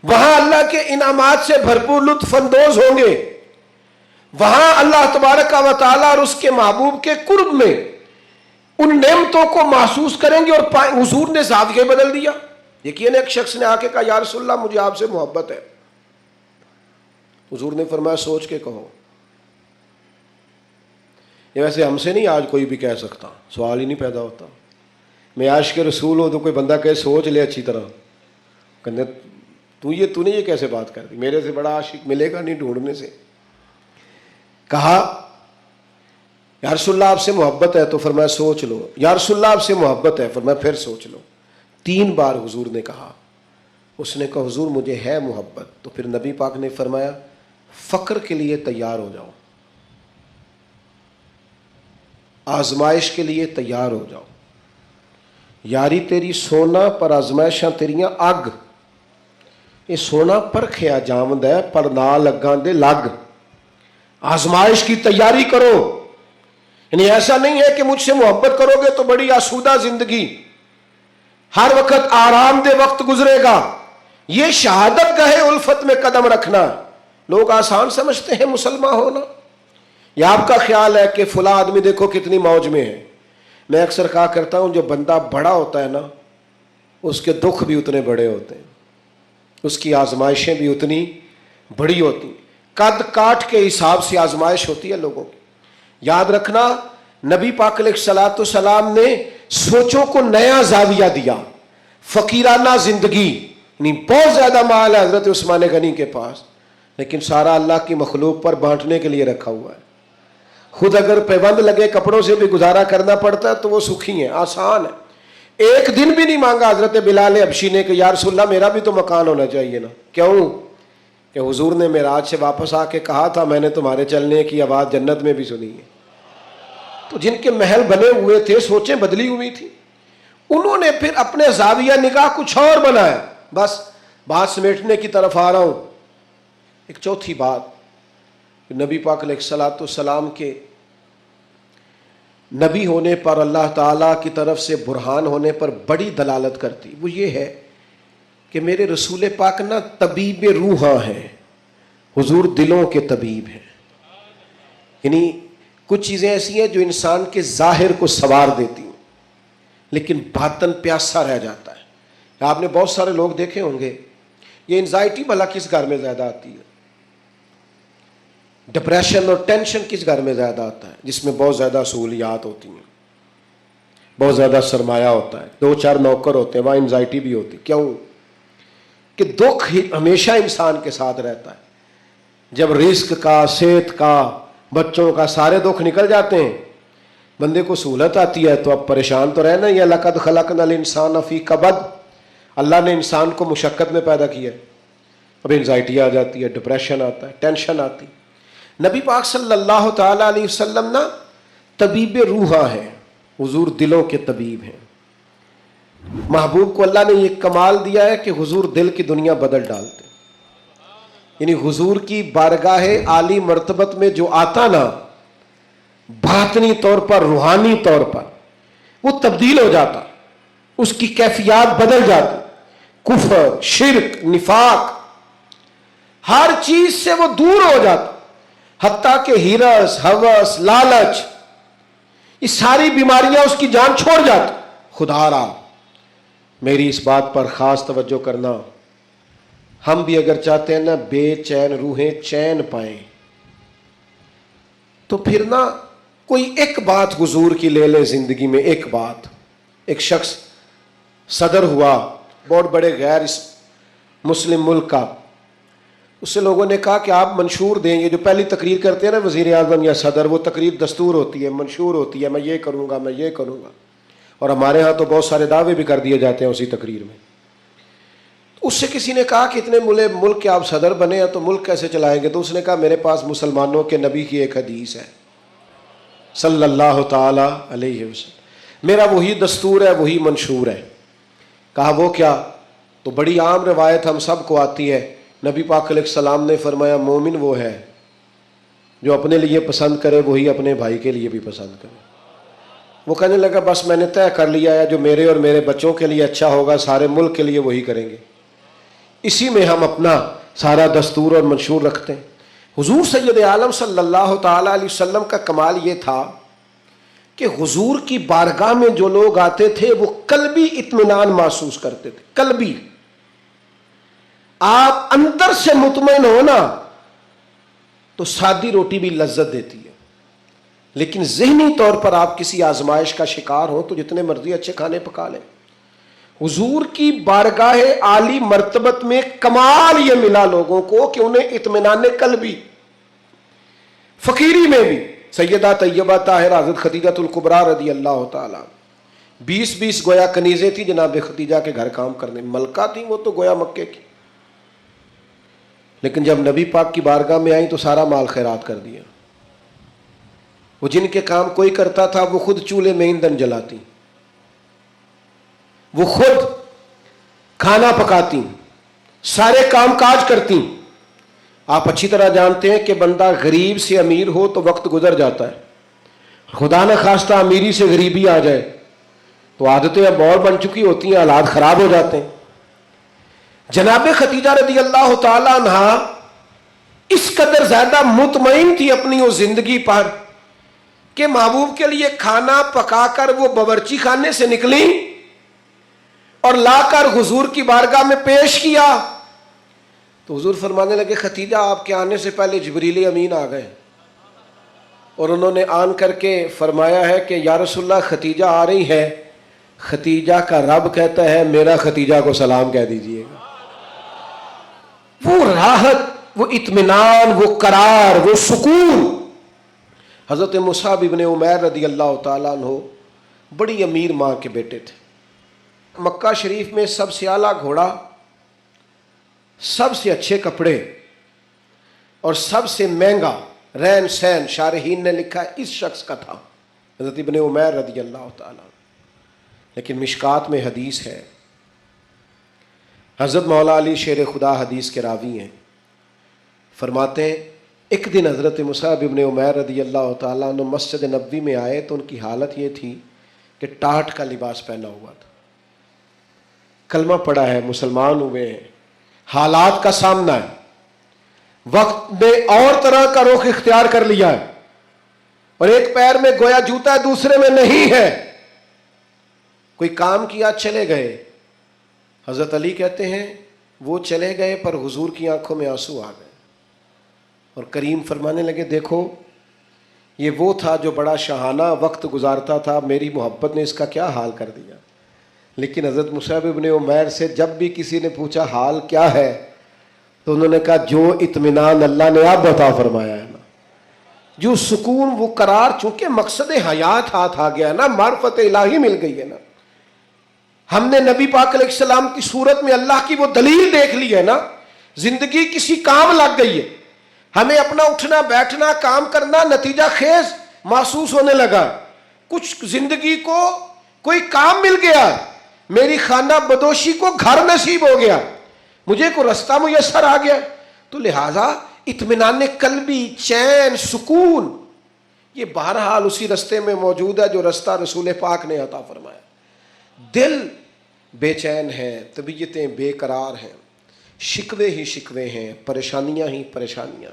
وہاں اللہ کے انعامات سے بھرپور لطف اندوز ہوں گے، وہاں اللہ تبارک و تعالی اور اس کے محبوب کے قرب میں ان نعمتوں کو محسوس کریں گے۔ اور حضور نے زاویہ بدل دیا۔ یقین ایک شخص نے آ کے کہا یا رسول اللہ مجھے آپ سے محبت ہے۔ حضور نے فرمایا سوچ کے کہو۔ یہ ویسے ہم سے نہیں آج کوئی بھی کہہ سکتا، سوال ہی نہیں پیدا ہوتا۔ میں عاشق کے رسول ہوں تو کوئی بندہ کہے سوچ لے اچھی طرح، کہنے تو نے یہ کیسے بات کر دی، میرے سے بڑا عاشق ملے گا نہیں ڈھونڈنے سے۔ کہا یا رسول اللہ آپ سے محبت ہے؟ تو فرمایا سوچ لو. یا رسول اللہ آپ سے محبت ہے؟ فرمایا پھر سوچ لو. 3 بار حضور نے کہا. اس نے کہا حضور مجھے ہے محبت. تو پھر نبی پاک نے فرمایا فقر کے لیے تیار ہو جاؤ، آزمائش کے لیے تیار ہو جاؤ. یاری تیری سونا پر آزمائشاں تیریاں اگ. یہ سونا پرکھیا جامد ہے پر نہ لگاں دے لگ. آزمائش کی تیاری کرو. یعنی ایسا نہیں ہے کہ مجھ سے محبت کرو گے تو بڑی آسودہ زندگی، ہر وقت آرام دہ وقت گزرے گا. یہ شہادت گاہ الفت میں قدم رکھنا لوگ آسان سمجھتے ہیں مسلمان ہونا. یا آپ کا خیال ہے کہ فلاں آدمی دیکھو کتنی موج میں ہے. میں اکثر کہا کرتا ہوں جو بندہ بڑا ہوتا ہے نا اس کے دکھ بھی اتنے بڑے ہوتے ہیں، اس کی آزمائشیں بھی اتنی بڑی ہوتی ہیں. قد کاٹ کے حساب سے آزمائش ہوتی ہے لوگوں کی. یاد رکھنا نبی پاک علیہ الصلوۃ والسلام نے سوچوں کو نیا زاویہ دیا. فقیرانہ زندگی، یعنی بہت زیادہ مال ہے حضرت عثمان غنی کے پاس، لیکن سارا اللہ کی مخلوق پر بانٹنے کے لیے رکھا ہوا ہے. خود اگر پیبند لگے کپڑوں سے بھی گزارا کرنا پڑتا ہے تو وہ سکھی ہیں، آسان ہے. ایک دن بھی نہیں مانگا حضرت بلال حبشی نے کہ یا رسول اللہ میرا بھی تو مکان ہونا چاہیے نا. کیوں؟ کہ حضور نے معراج سے واپس آ کے کہا تھا میں نے تمہارے چلنے کی آواز جنت میں بھی سنی ہے. تو جن کے محل بنے ہوئے تھے سوچیں بدلی ہوئی تھی، انہوں نے پھر اپنے زاویہ نگاہ کچھ اور بنایا. بس بات سمیٹنے کی طرف آ رہا ہوں. ایک چوتھی بات نبی پاک علیہ الصلوۃ والسلام کے نبی ہونے پر اللہ تعالیٰ کی طرف سے برہان ہونے پر بڑی دلالت کرتی، وہ یہ ہے کہ میرے رسول پاک نا طبیب روحاں ہیں. حضور دلوں کے طبیب ہیں. یعنی کچھ چیزیں ایسی ہیں جو انسان کے ظاہر کو سنوار دیتی ہیں لیکن باطن پیاسا رہ جاتا ہے. آپ نے بہت سارے لوگ دیکھے ہوں گے یہ انزائٹی بھلا کس گھر میں زیادہ آتی ہے، ڈپریشن اور ٹینشن کس گھر میں زیادہ آتا ہے؟ جس میں بہت زیادہ سہولیات ہوتی ہیں، بہت زیادہ سرمایہ ہوتا ہے، 2-4 نوکر ہوتے ہیں، وہاں انزائٹی بھی ہوتی. کیوں؟ کہ دکھ ہمیشہ انسان کے ساتھ رہتا ہے. جب رزق کا، صحت کا، بچوں کا سارے دکھ نکل جاتے ہیں بندے کو سہولت آتی ہے تو اب پریشان تو رہنا ہی ہے. لقد خلقنا الانسان فی کبد، اللہ نے انسان کو مشقت میں پیدا کیا ہے. اب انزائٹی آ جاتی ہے، ڈپریشن آتا ہے، ٹینشن آتی. نبی پاک صلی اللہ تعالیٰ علیہ وسلم نا طبیب روحاں ہیں، حضور دلوں کے طبیب ہیں. محبوب کو اللہ نے یہ کمال دیا ہے کہ حضور دل کی دنیا بدل ڈالتے. یعنی حضور کی بارگاہ عالی مرتبت میں جو آتا نا باطنی طور پر، روحانی طور پر وہ تبدیل ہو جاتا، اس کی کیفیات بدل جاتی. کفر، شرک، نفاق، ہر چیز سے وہ دور ہو جاتا. حتیٰ کہ ہرس، ہوس، لالچ، یہ ساری بیماریاں اس کی جان چھوڑ جاتی. خدا را میری اس بات پر خاص توجہ کرنا، ہم بھی اگر چاہتے ہیں نا بے چین روحیں چین پائیں تو پھر نا کوئی ایک بات حضور کی لے لے زندگی میں. ایک بات، ایک شخص صدر ہوا بہت بڑے غیر مسلم ملک کا، اس سے لوگوں نے کہا کہ آپ منشور دیں. یہ جو پہلی تقریر کرتے ہیں نا وزیر اعظم یا صدر، وہ تقریر دستور ہوتی ہے، منشور ہوتی ہے، میں یہ کروں گا، میں یہ کروں گا. اور ہمارے ہاں تو بہت سارے دعوے بھی کر دیے جاتے ہیں اسی تقریر میں. اس سے کسی نے کہا کہ اتنے ملک کے آپ صدر بنے ہیں تو ملک کیسے چلائیں گے؟ تو اس نے کہا میرے پاس مسلمانوں کے نبی کی ایک حدیث ہے صلی اللہ تعالی علیہ وسلم، میرا وہی دستور ہے، وہی منشور ہے. کہا وہ کیا؟ تو بڑی عام روایت ہم سب کو آتی ہے. نبی پاک علیہ السلام نے فرمایا مومن وہ ہے جو اپنے لیے پسند کرے وہی اپنے بھائی کے لیے بھی پسند کرے. وہ کہنے لگا بس میں نے طے کر لیا ہے جو میرے اور میرے بچوں کے لیے اچھا ہوگا سارے ملک کے لیے وہی کریں گے. اسی میں ہم اپنا سارا دستور اور منشور رکھتے ہیں. حضور سید عالم صلی اللہ تعالی علیہ وسلم کا کمال یہ تھا کہ حضور کی بارگاہ میں جو لوگ آتے تھے وہ قلبی اطمینان محسوس کرتے تھے. قلبی، آپ اندر سے مطمئن ہو نا تو سادی روٹی بھی لذت دیتی ہے، لیکن ذہنی طور پر آپ کسی آزمائش کا شکار ہو تو جتنے مرضی اچھے کھانے پکا لیں. حضور کی بارگاہ عالی مرتبت میں کمال یہ ملا لوگوں کو کہ انہیں اطمینان قلبی، فقیری میں بھی، سیدہ طیبہ طاہرہ حضرت خدیجۃ الکبریٰ رضی اللہ تعالیٰ 20 گویا کنیزیں تھی جناب خدیجہ کے گھر کام کرنے، ملکہ تھی وہ تو گویا مکے کی، لیکن جب نبی پاک کی بارگاہ میں آئیں تو سارا مال خیرات کر دیا۔ وہ جن کے کام کوئی کرتا تھا وہ خود چولہے میں ایندھن جلاتی، وہ خود کھانا پکاتی، سارے کام کاج کرتی۔ آپ اچھی طرح جانتے ہیں کہ بندہ غریب سے امیر ہو تو وقت گزر جاتا ہے، خدا نہ خواستہ امیری سے غریبی آ جائے تو عادتیں اب اور بن چکی ہوتی ہیں، حالات خراب ہو جاتے ہیں۔ جناب خدیجہ رضی اللہ تعالی عنہ اس قدر زیادہ مطمئن تھی اپنی وہ زندگی پر کہ محبوب کے لیے کھانا پکا کر وہ باورچی خانے سے نکلی اور لا کر حضور کی بارگاہ میں پیش کیا تو حضور فرمانے لگے خدیجہ آپ کے آنے سے پہلے جبریل امین آ گئے، اور انہوں نے آن کر کے فرمایا ہے کہ یا رسول اللہ خدیجہ آ رہی ہے، خدیجہ کا رب کہتا ہے میرا خدیجہ کو سلام کہہ دیجئے گا۔ وہ راحت، وہ اطمینان، وہ قرار، وہ سکون۔ حضرت مصعب ابن عمیر رضی اللہ تعالیٰ عنہ بڑی امیر ماں کے بیٹے تھے، مکہ شریف میں سب سے اعلیٰ گھوڑا، سب سے اچھے کپڑے اور سب سے مہنگا رہن سہن شارحین نے لکھا ہے اس شخص کا تھا، حضرت ابن عمیر رضی اللہ تعالیٰ۔ لیکن مشکات میں حدیث ہے، حضرت مولا علی شیر خدا حدیث کے راوی ہیں، فرماتے ہیں ایک دن حضرت مصعب ابن عمیر رضی اللہ تعالیٰ عنہ مسجد نبوی میں آئے تو ان کی حالت یہ تھی کہ ٹاٹ کا لباس پہنا ہوا تھا، کلمہ پڑا ہے، مسلمان ہوئے ہیں، حالات کا سامنا ہے، وقت نے اور طرح کا رخ اختیار کر لیا ہے، اور ایک پیر میں گویا جوتا ہے دوسرے میں نہیں ہے، کوئی کام کیا چلے گئے۔ حضرت علی کہتے ہیں وہ چلے گئے پر حضور کی آنکھوں میں آنسو آ گئے، اور کریم فرمانے لگے دیکھو یہ وہ تھا جو بڑا شاہانہ وقت گزارتا تھا، میری محبت نے اس کا کیا حال کر دیا۔ لیکن حضرت مصعب ابن عمیر سے جب بھی کسی نے پوچھا حال کیا ہے تو انہوں نے کہا جو اطمینان اللہ نے آپ عطا فرمایا ہے نا، جو سکون، وہ قرار، چونکہ مقصد حیات ہاتھ آ گیا نا، معرفت الہی مل گئی ہے نا، ہم نے نبی پاک علیہ السلام کی صورت میں اللہ کی وہ دلیل دیکھ لی ہے نا، زندگی کسی کام لگ گئی ہے، ہمیں اپنا اٹھنا بیٹھنا کام کرنا نتیجہ خیز محسوس ہونے لگا، کچھ زندگی کو کوئی کام مل گیا، میری خانہ بدوشی کو گھر نصیب ہو گیا، مجھے کوئی رستہ میسر آ گیا، تو لہٰذا اطمینان قلبی، چین، سکون، یہ بہرحال اسی رستے میں موجود ہے جو رستہ رسول پاک نے عطا فرمایا۔ دل بے چین ہے، طبیعتیں بے قرار ہیں، شکوے ہی شکوے ہیں، پریشانیاں ہی پریشانیاں۔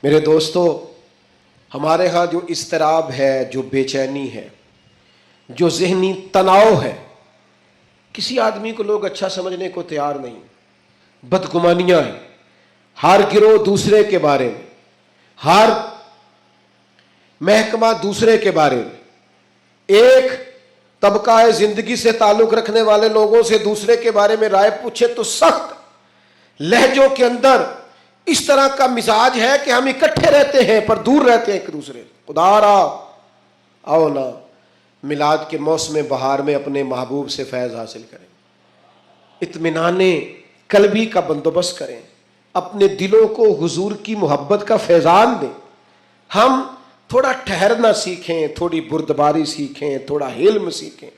میرے دوستو، ہمارے ہاں جو اضطراب ہے، جو بے چینی ہے، جو ذہنی تناؤ ہے، کسی آدمی کو لوگ اچھا سمجھنے کو تیار نہیں، بدگمانیاں ہیں، ہر گروہ دوسرے کے بارے میں، ہر محکمہ دوسرے کے بارے میں، ایک طبقہ زندگی سے تعلق رکھنے والے لوگوں سے دوسرے کے بارے میں رائے پوچھے تو سخت لہجوں کے اندر اس طرح کا مزاج ہے کہ ہم اکٹھے رہتے ہیں پر دور رہتے ہیں ایک دوسرے۔ خدا را آؤ نا میلاد کے موسم بہار میں اپنے محبوب سے فیض حاصل کریں، اطمینان قلبی کا بندوبست کریں، اپنے دلوں کو حضور کی محبت کا فیضان دیں۔ ہم تھوڑا ٹھہرنا سیکھیں، تھوڑی بردباری سیکھیں، تھوڑا حلم سیکھیں،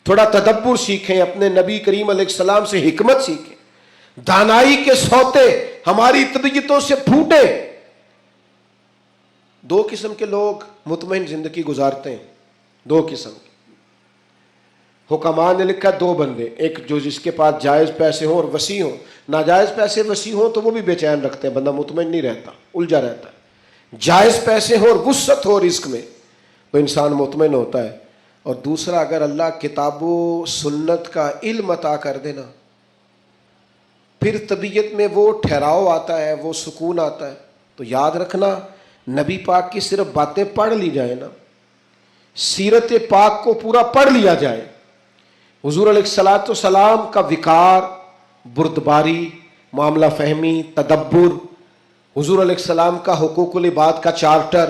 تھوڑا تدبر سیکھیں، اپنے نبی کریم علیہ السلام سے حکمت سیکھیں، دانائی کے سوتے ہماری طبیعتوں سے پھوٹے۔ دو قسم کے لوگ مطمئن زندگی گزارتے ہیں، دو قسم کے حکماء نے لکھا، دو بندے، ایک جو جس کے پاس جائز پیسے ہوں اور وسیع ہوں، ناجائز پیسے وسیع ہوں تو وہ بھی بے چین رکھتے ہیں، بندہ مطمئن نہیں رہتا، الجھا رہتا ہے۔ جائز پیسے ہوں اور وسعت ہو رزق میں تو انسان مطمئن ہوتا ہے۔ اور دوسرا، اگر اللہ کتاب و سنت کا علم عطا کر دینا، پھر طبیعت میں وہ ٹھہراؤ آتا ہے، وہ سکون آتا ہے۔ تو یاد رکھنا، نبی پاک کی صرف باتیں پڑھ لی جائیں نا، سیرت پاک کو پورا پڑھ لیا جائے، حضور علیہ الصلوۃ والسلام کا وقار، بردباری، معاملہ فہمی، تدبر، حضور علیہ السلام کا حقوق العباد کا چارٹر،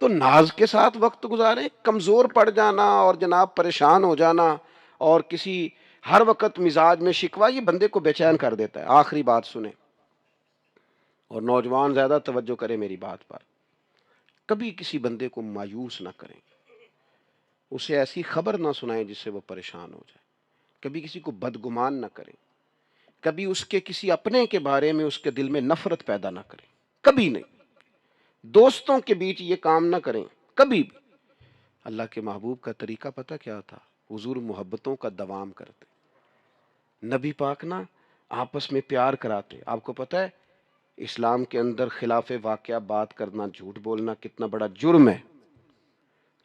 تو ناز کے ساتھ وقت گزاریں. کمزور پڑ جانا اور جناب پریشان ہو جانا اور کسی ہر وقت مزاج میں شکوہ، یہ بندے کو بے چین کر دیتا ہے. آخری بات سنیں اور نوجوان زیادہ توجہ کریں میری بات پر. کبھی کسی بندے کو مایوس نہ کریں، اسے ایسی خبر نہ سنائیں جس سے وہ پریشان ہو جائے. کبھی کسی کو بدگمان نہ کریں. کبھی اس کے کسی اپنے کے بارے میں اس کے دل میں نفرت پیدا نہ کریں، کبھی نہیں. دوستوں کے بیچ یہ کام نہ کریں کبھی بھی. اللہ کے محبوب کا طریقہ پتہ کیا تھا؟ حضور محبتوں کا دوام کرتے. نبی پاک نا آپس میں پیار کراتے. آپ کو پتہ ہے اسلام کے اندر خلاف واقعہ بات کرنا، جھوٹ بولنا کتنا بڑا جرم ہے،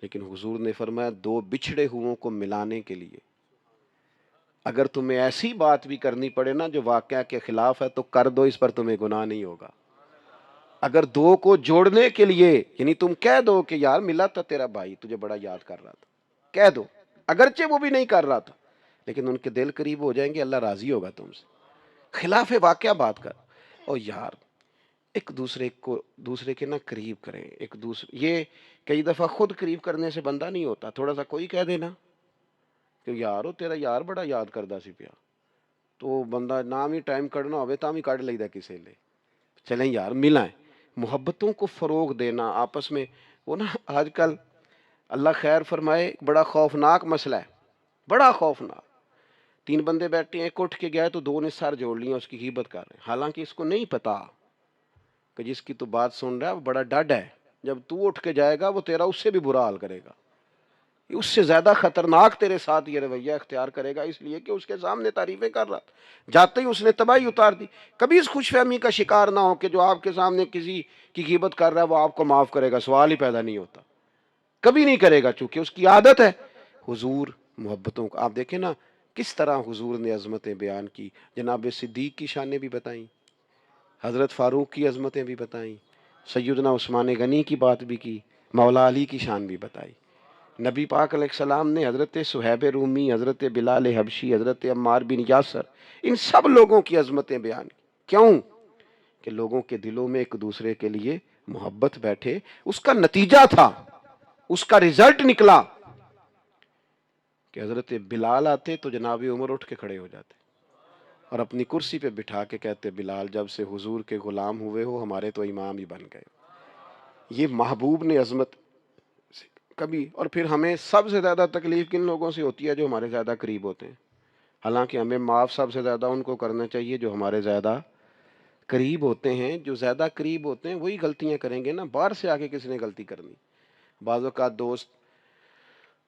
لیکن حضور نے فرمایا دو بچھڑے ہوئوں کو ملانے کے لیے اگر تمہیں ایسی بات بھی کرنی پڑے نا جو واقعہ کے خلاف ہے تو کر دو، اس پر تمہیں گناہ نہیں ہوگا. اگر دو کو جوڑنے کے لیے یعنی تم کہہ دو کہ یار ملا تھا تیرا بھائی، تجھے بڑا یاد کر رہا تھا، کہہ دو اگرچہ وہ بھی نہیں کر رہا تھا، لیکن ان کے دل قریب ہو جائیں گے، اللہ راضی ہوگا تم سے. خلاف واقعہ بات کر. اور یار ایک دوسرے کے نا قریب کریں. ایک دوسرے یہ کئی دفعہ خود قریب کرنے سے بندہ نہیں ہوتا. تھوڑا سا کوئی کہہ دینا کہ یار تیرا یار بڑا یاد کردا سی پیا، تو بندہ نام ہی ٹائم کڈنا ہوئے تاں بھی کڈ لئیدا کسے لے. چلیں یار ملائیں. محبتوں کو فروغ دینا آپس میں. وہ نا آج کل اللہ خیر فرمائے بڑا خوفناک مسئلہ ہے، بڑا خوفناک. 3 بندے بیٹھے ہیں، ایک اٹھ کے گیا تو 2 نے سر جوڑ لیا، اس کی غیبت کر رہے ہیں، حالانکہ اس کو نہیں پتا کہ جس کی تو بات سن رہا ہے وہ بڑا ڈڈ ہے. جب تو اٹھ کے جائے گا وہ تیرا اس سے بھی برا حال کرے گا، اس سے زیادہ خطرناک تیرے ساتھ یہ رویہ اختیار کرے گا، اس لیے کہ اس کے سامنے تعریفیں کر رہا تھا، جاتے ہی اس نے تباہی اتار دی. کبھی اس خوش فہمی کا شکار نہ ہو کہ جو آپ کے سامنے کسی کی غیبت کر رہا ہے وہ آپ کو معاف کرے گا، سوال ہی پیدا نہیں ہوتا. کبھی نہیں کرے گا چونکہ اس کی عادت ہے. حضور محبتوں کو آپ دیکھیں نا کس طرح حضور نے عظمتیں بیان کی. جناب صدیق کی شانیں بھی بتائیں، حضرت فاروق کی عظمتیں بھی بتائیں، سیدنا عثمان غنی کی بات بھی کی، مولا علی کی شان بھی بتائی. نبی پاک علیہ السلام نے حضرت صہیب رومی، حضرت بلال حبشی، حضرت عمار بن یاسر، ان سب لوگوں کی عظمتیں بیان کی. کیوں؟ کہ لوگوں کے دلوں میں ایک دوسرے کے لیے محبت بیٹھے. اس کا نتیجہ تھا، اس کا رزلٹ نکلا کہ حضرت بلال آتے تو جناب عمر اٹھ کے کھڑے ہو جاتے اور اپنی کرسی پہ بٹھا کے کہتے بلال جب سے حضور کے غلام ہوئے ہو ہمارے تو امام ہی بن گئے. یہ محبوب نے عظمت کبھی. اور پھر ہمیں سب سے زیادہ تکلیف کن لوگوں سے ہوتی ہے؟ جو ہمارے زیادہ قریب ہوتے ہیں. حالانکہ ہمیں معاف سب سے زیادہ ان کو کرنا چاہیے جو ہمارے زیادہ قریب ہوتے ہیں. جو زیادہ قریب ہوتے ہیں وہی غلطیاں کریں گے نا، باہر سے آ کے کس نے غلطی کرنی. بعض اوقات دوست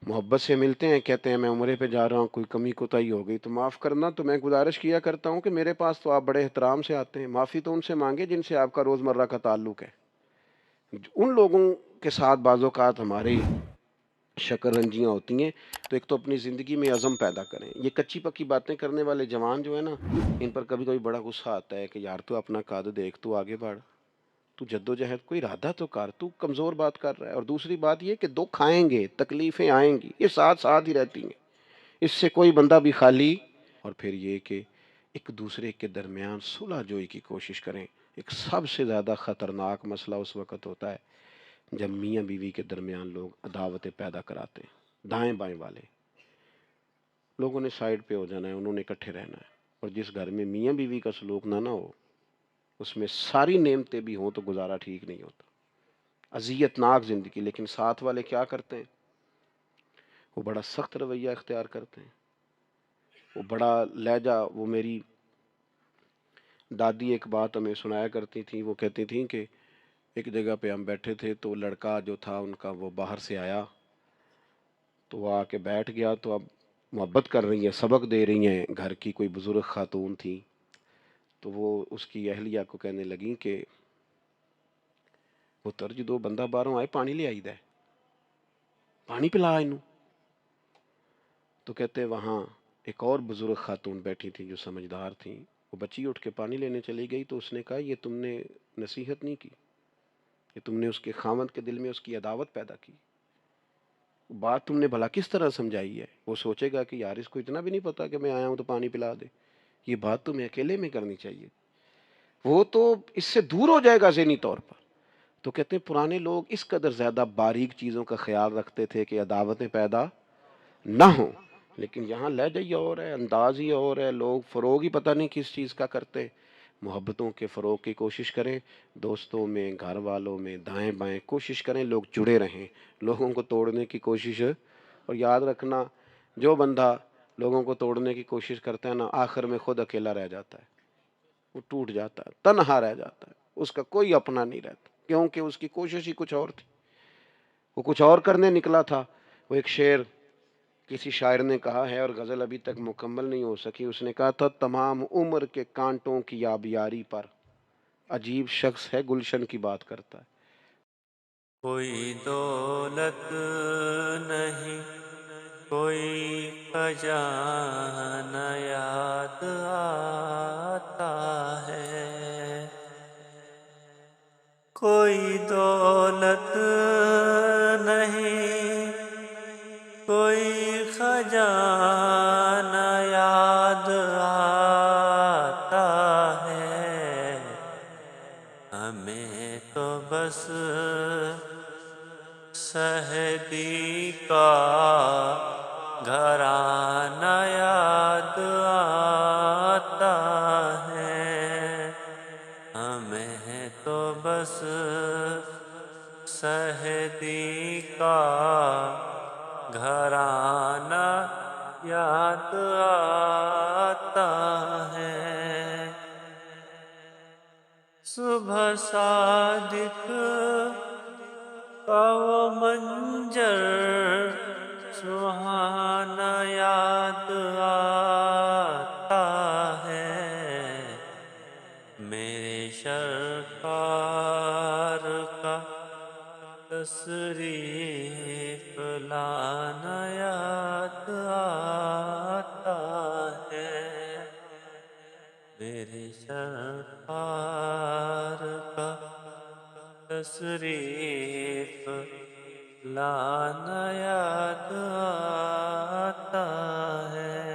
محبت سے ملتے ہیں، کہتے ہیں میں عمرے پہ جا رہا ہوں، کوئی کمی کوتاہی ہو گئی تو معاف کرنا. تو میں گزارش کیا کرتا ہوں کہ میرے پاس تو آپ بڑے احترام سے آتے ہیں، معافی تو ان سے مانگے جن سے آپ کا روزمرہ کا تعلق ہے. ان لوگوں کے ساتھ بعض اوقات ہماری شکر رنجیاں ہوتی ہیں، تو ایک تو اپنی زندگی میں عزم پیدا کریں. یہ کچی پکی باتیں کرنے والے جوان جو ہیں نا، ان پر کبھی کبھی بڑا غصہ آتا ہے کہ یار تو اپنا قد دیکھ، تو آگے بڑھ، تو جدوجہد کوئی ارادہ تو کر، تو کمزور بات کر رہا ہے. اور دوسری بات یہ کہ دکھ آئیں گے، تکلیفیں آئیں گی، یہ ساتھ ساتھ ہی رہتی ہیں، اس سے کوئی بندہ بھی خالی. اور پھر یہ کہ ایک دوسرے کے درمیان صلح جوئی کی کوشش کریں. ایک سب سے زیادہ خطرناک مسئلہ اس وقت ہوتا ہے جب میاں بیوی کے درمیان لوگ عداوتیں پیدا کراتے ہیں. دائیں بائیں والے لوگوں نے سائڈ پہ ہو جانا ہے، انہوں نے اکٹھے رہنا ہے. اور جس گھر میں میاں بیوی کا سلوک نہ ہو، اس میں ساری نعمتیں بھی ہوں تو گزارا ٹھیک نہیں ہوتا، اذیت ناک زندگی. لیکن ساتھ والے کیا کرتے ہیں؟ وہ بڑا سخت رویہ اختیار کرتے ہیں، وہ بڑا لہجہ. وہ میری دادی ایک بات ہمیں سنایا کرتی تھیں، وہ کہتی تھیں کہ ایک جگہ پہ ہم بیٹھے تھے تو لڑکا جو تھا ان کا وہ باہر سے آیا تو وہ آ کے بیٹھ گیا. تو اب محبت کر رہی ہیں، سبق دے رہی ہیں، گھر کی کوئی بزرگ خاتون تھی. تو وہ اس کی اہلیہ کو کہنے لگیں کہ پتر جدو بندہ باہروں آئے پانی لے آئی دا ہے، پانی پلا انہوں. تو کہتے وہاں ایک اور بزرگ خاتون بیٹھی تھی جو سمجھدار تھیں. وہ بچی اٹھ کے پانی لینے چلی گئی تو اس نے کہا یہ تم نے نصیحت نہیں کی، کہ تم نے اس کے خاوند کے دل میں اس کی عداوت پیدا کی. بات تم نے بھلا کس طرح سمجھائی ہے؟ وہ سوچے گا کہ یار اس کو اتنا بھی نہیں پتا کہ میں آیا ہوں تو پانی پلا دے. یہ بات تمہیں اکیلے میں کرنی چاہیے. وہ تو اس سے دور ہو جائے گا ذہنی طور پر. تو کہتے ہیں پرانے لوگ اس قدر زیادہ باریک چیزوں کا خیال رکھتے تھے کہ عداوتیں پیدا نہ ہوں، لیکن یہاں لہجہ ہی اور ہے، انداز ہی اور ہے، لوگ فروغ ہی پتہ نہیں کس چیز کا کرتے ہیں۔ محبتوں کے فروغ کی کوشش کریں، دوستوں میں، گھر والوں میں، دائیں بائیں کوشش کریں لوگ جڑے رہیں، لوگوں کو توڑنے کی کوشش۔ اور یاد رکھنا، جو بندہ لوگوں کو توڑنے کی کوشش کرتا ہے نا، آخر میں خود اکیلا رہ جاتا ہے، وہ ٹوٹ جاتا ہے، تنہا رہ جاتا ہے، اس کا کوئی اپنا نہیں رہتا، کیونکہ اس کی کوشش ہی کچھ اور تھی، وہ کچھ اور کرنے نکلا تھا۔ وہ ایک شعر کسی شاعر نے کہا ہے، اور غزل ابھی تک مکمل نہیں ہو سکی، اس نے کہا تھا تمام عمر کے کانٹوں کی آبیاری پر عجیب شخص ہے گلشن کی بات کرتا ہے۔ کوئی دولت نہیں، کوئی خزانہ یاد آتا ہے، کوئی دولت نہیں، کوئی خزانہ یاد آتا ہے، ہمیں تو بس سہدی کا گھرانہ یاد آتا ہے، ہمیں تو بس سہدی کا گھرانہ یاد آتا ہے۔ صبح صادق کا وہ منظر سہانا یاد آتا ہے، میرے سرکار کا تشریف لانا یاد آتا ہے، میرے سرکار کا تشریف لانا یاد آتا ہے۔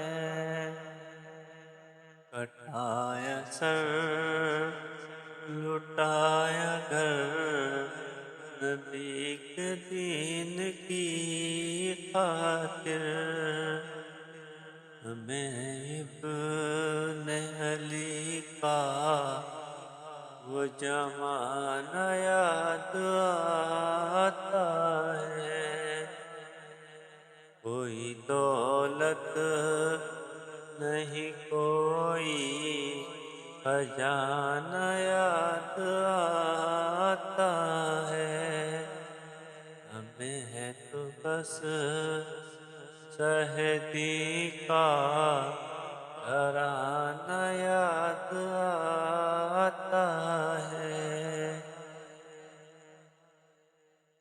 کٹایا سر لٹایا گھر، نبی کے دین کی خاطر، ہمیں ابن علی کا وہ زمانہ یاد آتا ہے۔ کوئی دولت نہیں، کوئی خزانہ یاد آتا ہے، ہمیں ہے تو بس سہدی کا گھرانہ یاد آتا ہے۔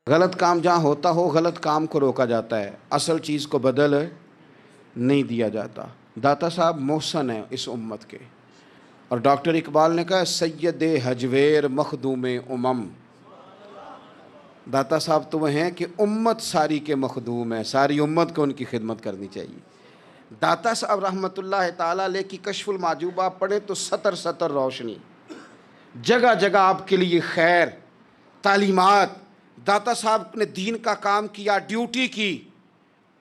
غلط کام جہاں ہوتا ہو، غلط کام کو روکا جاتا ہے، اصل چیز کو بدل نہیں دیا جاتا۔ داتا صاحب محسن ہیں اس امت کے، اور ڈاکٹر اقبال نے کہا سید حجویر مخدوم امم۔ داتا صاحب تو وہ ہیں کہ امت ساری کے مخدوم ہیں، ساری امت کو ان کی خدمت کرنی چاہیے۔ داتا صاحب رحمۃ اللہ تعالیٰ علیہ کی کشف المحجوب آپ پڑھیں تو سطر سطر روشنی، جگہ جگہ آپ کے لیے خیر، تعلیمات۔ داتا صاحب نے دین کا کام کیا، ڈیوٹی کی۔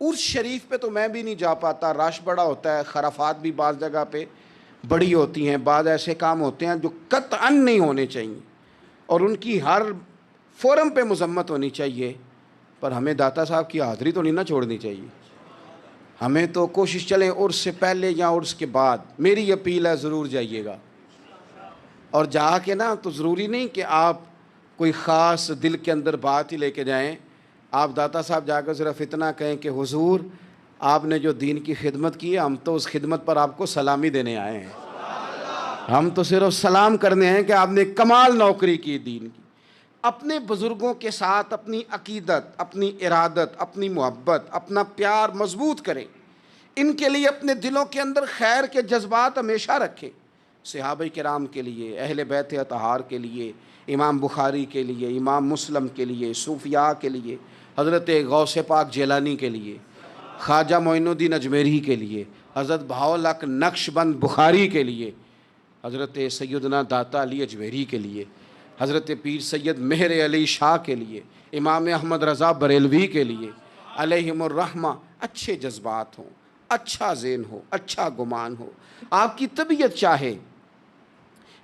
عرس شریف پہ تو میں بھی نہیں جا پاتا، رش بڑا ہوتا ہے، خرافات بھی بعض جگہ پہ بڑی ہوتی ہیں، بعض ایسے کام ہوتے ہیں جو قطعاً نہیں ہونے چاہیے، اور ان کی ہر فورم پہ مذمت ہونی چاہیے، پر ہمیں داتا صاحب کی حاضری تو نہیں نہ چھوڑنی چاہیے۔ ہمیں تو کوشش چلیں عرس سے پہلے یا عرس کے بعد، میری اپیل ہے ضرور جائیے گا، اور جا کے نا تو ضروری نہیں کہ آپ کوئی خاص دل کے اندر بات ہی لے کے جائیں۔ آپ داتا صاحب جا کر صرف اتنا کہیں کہ حضور آپ نے جو دین کی خدمت کی ہے، ہم تو اس خدمت پر آپ کو سلامی دینے آئے ہیں، ہم تو صرف سلام کرنے ہیں کہ آپ نے کمال نوکری کی دین کی۔ اپنے بزرگوں کے ساتھ اپنی عقیدت، اپنی ارادت، اپنی محبت، اپنا پیار مضبوط کریں، ان کے لیے اپنے دلوں کے اندر خیر کے جذبات ہمیشہ رکھیں۔ صحابہ کرام کے لیے، اہل بیت اطہار کے لیے، امام بخاری کے لیے، امام مسلم کے لیے، صوفیاء کے لیے، حضرت غوث پاک جیلانی کے لیے، خواجہ معین الدین اجمیری کے لیے، حضرت بہاؤالحق نقش بند بخاری کے لیے، حضرت سیدنا داتا علی اجمیری کے لیے، حضرت پیر سید مہر علی شاہ کے لیے، امام احمد رضا بریلوی کے لیے علیہم الرحمہ اچھے جذبات ہوں، اچھا ذہن ہو، اچھا گمان ہو، آپ کی طبیعت چاہے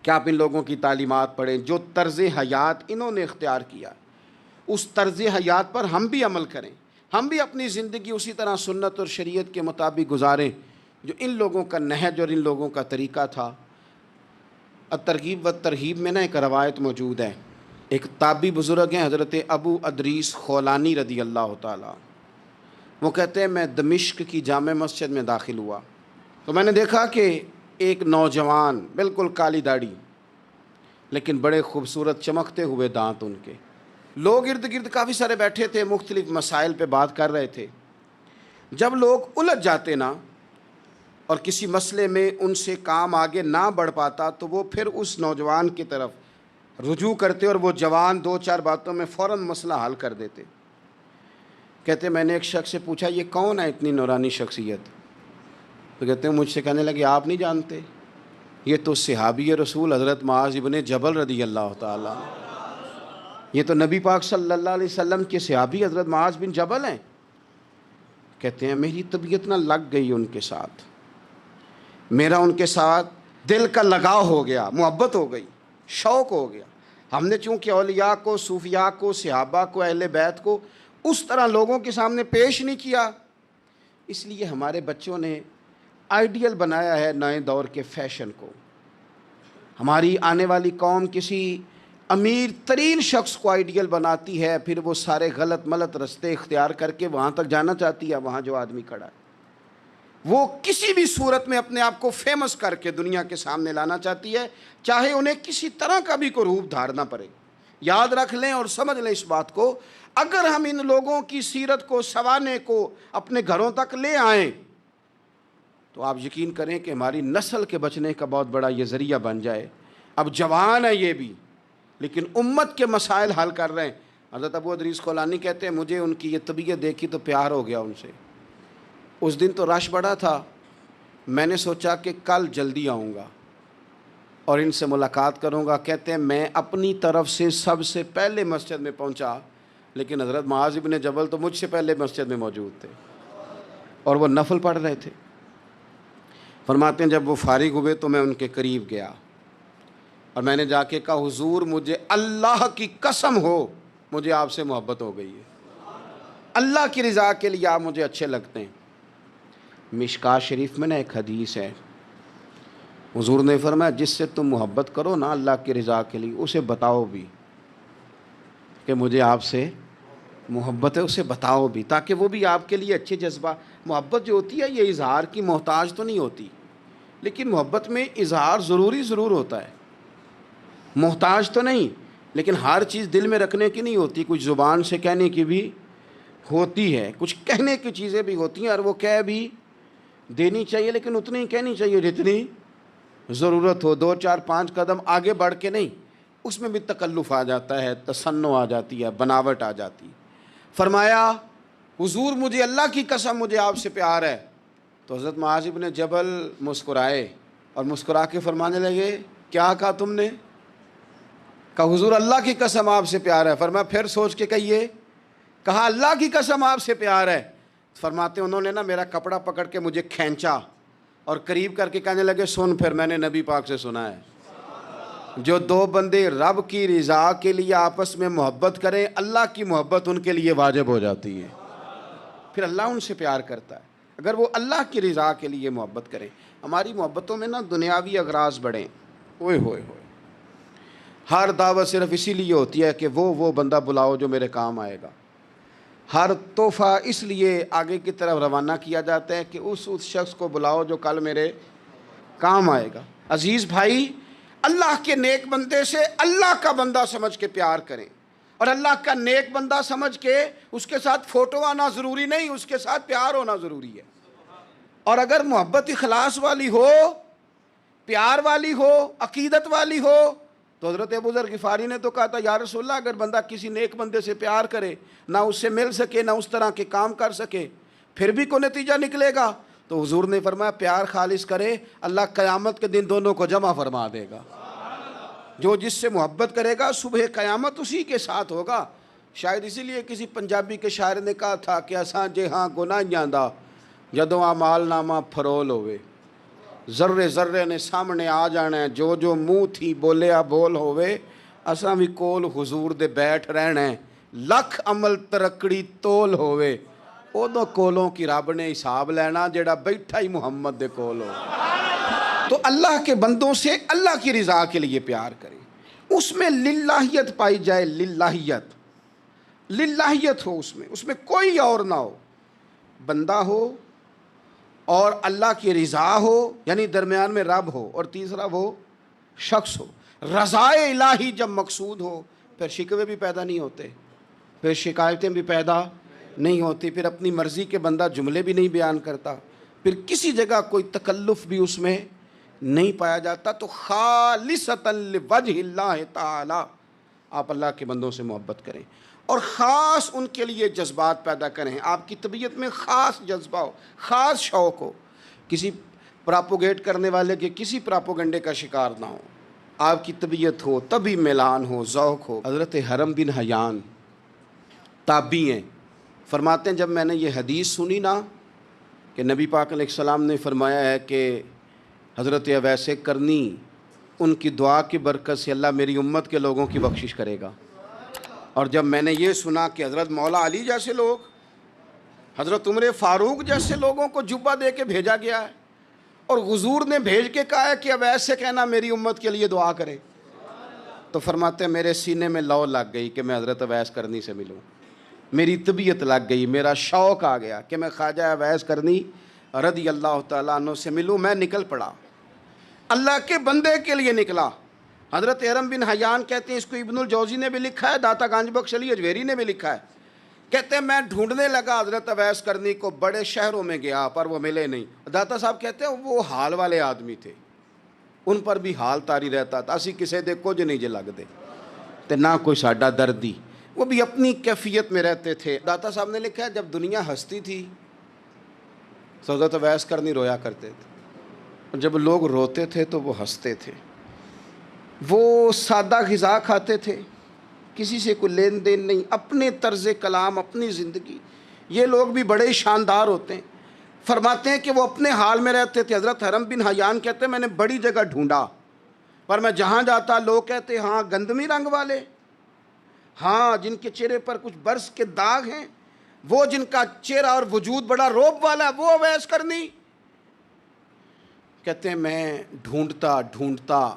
کہ آپ ان لوگوں کی تعلیمات پڑھیں، جو طرز حیات انہوں نے اختیار کیا اس طرز حیات پر ہم بھی عمل کریں، ہم بھی اپنی زندگی اسی طرح سنت اور شریعت کے مطابق گزاریں جو ان لوگوں کا نہج اور ان لوگوں کا طریقہ تھا۔ الترغیب و ترہیب میں نا ایک روایت موجود ہے، ایک تابعی بزرگ ہیں حضرت ابو ادریس خولانی رضی اللہ تعالیٰ، وہ کہتے ہیں میں دمشق کی جامع مسجد میں داخل ہوا تو میں نے دیکھا کہ ایک نوجوان بالکل کالی داڑھی لیکن بڑے خوبصورت چمکتے ہوئے دانت ان کے، لوگ ارد گرد کافی سارے بیٹھے تھے، مختلف مسائل پہ بات کر رہے تھے۔ جب لوگ الجھ جاتے نا اور کسی مسئلے میں ان سے کام آگے نہ بڑھ پاتا تو وہ پھر اس نوجوان کی طرف رجوع کرتے اور وہ جوان دو چار باتوں میں فوراً مسئلہ حل کر دیتے۔ کہتے میں نے ایک شخص سے پوچھا یہ کون ہے اتنی نورانی شخصیت؟ تو کہتے ہیں مجھ سے کہنے لگے آپ نہیں جانتے، یہ تو صحابی رسول حضرت معاذ ابن جبل رضی اللہ تعالیٰ، یہ تو نبی پاک صلی اللہ علیہ وسلم کے صحابی حضرت معاذ بن جبل ہیں۔ کہتے ہیں میری طبیعت نہ لگ گئی ان کے ساتھ، میرا ان کے ساتھ دل کا لگاؤ ہو گیا، محبت ہو گئی، شوق ہو گیا۔ ہم نے چونکہ اولیاء کو، صوفیاء کو، صحابہ کو، اہل بیت کو اس طرح لوگوں کے سامنے پیش نہیں کیا، اس لیے ہمارے بچوں نے آئیڈیل بنایا ہے نئے دور کے فیشن کو۔ ہماری آنے والی قوم کسی امیر ترین شخص کو آئیڈیل بناتی ہے، پھر وہ سارے غلط ملت رستے اختیار کر کے وہاں تک جانا چاہتی ہے، وہاں جو آدمی کھڑا ہے وہ کسی بھی صورت میں اپنے آپ کو فیمس کر کے دنیا کے سامنے لانا چاہتی ہے، چاہے انہیں کسی طرح کا بھی کوئی روپ دھارنا پڑے۔ یاد رکھ لیں اور سمجھ لیں اس بات کو، اگر ہم ان لوگوں کی سیرت کو، سوانے کو اپنے گھروں تک لے آئیں تو آپ یقین کریں کہ ہماری نسل کے بچنے کا بہت بڑا یہ ذریعہ بن جائے۔ اب جوان ہے یہ بھی لیکن امت کے مسائل حل کر رہے ہیں۔ حضرت ابو ادریس خولانی کہتے ہیں مجھے ان کی یہ طبیعت دیکھی تو پیار ہو گیا ان سے۔ اس دن تو رش بڑا تھا، میں نے سوچا کہ کل جلدی آؤں گا اور ان سے ملاقات کروں گا۔ کہتے ہیں میں اپنی طرف سے سب سے پہلے مسجد میں پہنچا، لیکن حضرت معاذ ابن جبل تو مجھ سے پہلے مسجد میں موجود تھے اور وہ نفل پڑھ رہے تھے۔ فرماتے ہیں جب وہ فارغ ہوئے تو میں ان کے قریب گیا اور میں نے جا کے کہا حضور مجھے اللہ کی قسم ہو مجھے آپ سے محبت ہو گئی ہے، اللہ کی رضا کے لیے آپ مجھے اچھے لگتے ہیں۔ مشکاۃ شریف میں نا ایک حدیث ہے، حضور نے فرمایا جس سے تم محبت کرو نا اللہ کی رضا کے لیے اسے بتاؤ بھی کہ مجھے آپ سے محبت ہے، اسے بتاؤ بھی تاکہ وہ بھی آپ کے لیے اچھے جذبہ۔ محبت جو ہوتی ہے یہ اظہار کی محتاج تو نہیں ہوتی، لیکن محبت میں اظہار ضرور ہوتا ہے، محتاج تو نہیں، لیکن ہر چیز دل میں رکھنے کی نہیں ہوتی، کچھ زبان سے کہنے کی بھی ہوتی ہے، کچھ کہنے کی چیزیں بھی ہوتی ہیں اور وہ کہہ بھی دینی چاہیے لیکن اتنی ہی کہنی چاہیے جتنی ضرورت ہو، 2 4 5 قدم آگے بڑھ کے نہیں، اس میں بھی تکلف آ جاتا ہے، تصنع آ جاتی ہے، بناوٹ آ جاتی ہے۔ فرمایا حضور مجھے اللہ کی قسم مجھے آپ سے پیار ہے۔ تو حضرت معاذ ابن جبل مسکرائے اور مسکرا کے فرمانے لگے کیا کہا تم نے؟ کہا حضور اللہ کی قسم آپ سے پیار ہے۔ فرمایا پھر سوچ کے کہیے۔ کہا اللہ کی قسم آپ سے پیار ہے۔ فرماتے انہوں نے نا میرا کپڑا پکڑ کے مجھے کھینچا اور قریب کر کے کہنے لگے سن پھر میں نے نبی پاک سے سنا ہے جو 2 بندے رب کی رضا کے لیے آپس میں محبت کریں اللہ کی محبت ان کے لیے واجب ہو جاتی ہے، پھر اللہ ان سے پیار کرتا ہے اگر وہ اللہ کی رضا کے لیے محبت کریں۔ ہماری محبتوں میں نا دنیاوی اغراض بڑھیں، اوئے ہوئے ہوئے، ہر دعوت صرف اسی لیے ہوتی ہے کہ وہ بندہ بلاؤ جو میرے کام آئے گا، ہر تحفہ اس لیے آگے کی طرف روانہ کیا جاتا ہے کہ اس شخص کو بلاؤ جو کل میرے کام آئے گا۔ عزیز بھائی اللہ کے نیک بندے سے اللہ کا بندہ سمجھ کے پیار کریں، اور اللہ کا نیک بندہ سمجھ کے اس کے ساتھ فوٹو آنا ضروری نہیں، اس کے ساتھ پیار ہونا ضروری ہے۔ اور اگر محبت اخلاص والی ہو، پیار والی ہو، عقیدت والی ہو، تو حضرت ابو ذر غفاری نے تو کہا تھا یا رسول اللہ اگر بندہ کسی نیک بندے سے پیار کرے نہ اس سے مل سکے نہ اس طرح کے کام کر سکے پھر بھی کوئی نتیجہ نکلے گا، تو حضور نے فرمایا پیار خالص کرے اللہ قیامت کے دن دونوں کو جمع فرما دے گا۔ جو جس سے محبت کرے گا صبح قیامت اسی کے ساتھ ہوگا۔ شاید اسی لیے کسی پنجابی کے شاعر نے کہا تھا کہ اساں جے ہاں گناہیاں دا جدوں اعمال نامہ پھرول ہوئے، ذرے ذرے نے سامنے آ جانا ہے، جو جو منہ تھی بولیا بول ہوئے، اساں بھی کول حضور دے بیٹھ رہنا ہے، لکھ عمل ترکڑی تول ہوئے، ادو کولوں کی رب نے حساب لینا جڑا بیٹھا ہی محمد دے کول ہو۔ تو اللہ کے بندوں سے اللہ کی رضا کے لیے پیار کریں، اس میں للہیت پائی جائے، للہیت ہو، اس میں کوئی اور نہ ہو، بندہ ہو اور اللہ کی رضا ہو، یعنی درمیان میں رب ہو، اور تیسرا وہ شخص ہو۔ رضا الہی جب مقصود ہو پھر شکوے بھی پیدا نہیں ہوتے، پھر شکایتیں بھی پیدا نہیں ہوتی، پھر اپنی مرضی کے بندہ جملے بھی نہیں بیان کرتا، پھر کسی جگہ کوئی تکلف بھی اس میں نہیں پایا جاتا۔ تو خالصۃ لوجہ اللہ تعالی آپ اللہ کے بندوں سے محبت کریں اور خاص ان کے لیے جذبات پیدا کریں۔ آپ کی طبیعت میں خاص جذبہ ہو، خاص شوق ہو، کسی پراپوگیٹ کرنے والے کے کسی پراپوگنڈے کا شکار نہ ہو، آپ کی طبیعت ہو، طبی میلان ہو، ذوق ہو۔ حضرت حرم بن حیان تابعی ہیں، فرماتے ہیں جب میں نے یہ حدیث سنی نا کہ نبی پاک علیہ السلام نے فرمایا ہے کہ حضرت اویس کرنی ان کی دعا کی برکت سے اللہ میری امت کے لوگوں کی بخشش کرے گا، اور جب میں نے یہ سنا کہ حضرت مولا علی جیسے لوگ، حضرت عمر فاروق جیسے لوگوں کو جبہ دے کے بھیجا گیا ہے، اور حضور نے بھیج کے کہا ہے کہ اویس سے کہنا میری امت کے لیے دعا کرے، تو فرماتے ہیں میرے سینے میں لو لگ گئی کہ میں حضرت اویس کرنی سے ملوں، میری طبیعت لگ گئی، میرا شوق آ گیا کہ میں خواجہ اویس کرنی رضی اللہ تعالیٰ عنہ سے ملوں۔ میں نکل پڑا، اللہ کے بندے کے لیے نکلا۔ حضرت حرم بن حیان کہتے ہیں، اس کو ابن الجوزی نے بھی لکھا ہے، داتا گنج بخش علی اجویری نے بھی لکھا ہے، کہتے ہیں میں ڈھونڈنے لگا حضرت اویس کرنی کو، بڑے شہروں میں گیا پر وہ ملے نہیں۔ داتا صاحب کہتے ہیں وہ حال والے آدمی تھے، ان پر بھی حال تاری رہتا تھا، اسی کسے دے کچھ نہیں جے لگ دے تے نہ کوئی ساڈا دردی، وہ بھی اپنی کیفیت میں رہتے تھے۔ داتا صاحب نے لکھا ہے جب دنیا ہستی تھی حضرت اویس کرنی رویا کرتے تھے، اور جب لوگ روتے تھے تو وہ ہنستے تھے۔ وہ سادہ غذا کھاتے تھے، کسی سے کوئی لین دین نہیں، اپنے طرز کلام، اپنی زندگی۔ یہ لوگ بھی بڑے شاندار ہوتے ہیں، فرماتے ہیں کہ وہ اپنے حال میں رہتے تھے۔ حضرت حرم بن حیان کہتے ہیں میں نے بڑی جگہ ڈھونڈا، پر میں جہاں جاتا لوگ کہتے ہاں گندمی رنگ والے، ہاں جن کے چہرے پر کچھ برس کے داغ ہیں، وہ جن کا چہرہ اور وجود بڑا روب والا ہے، وہ اویس کرنی۔ کہتے ہیں میں ڈھونڈتا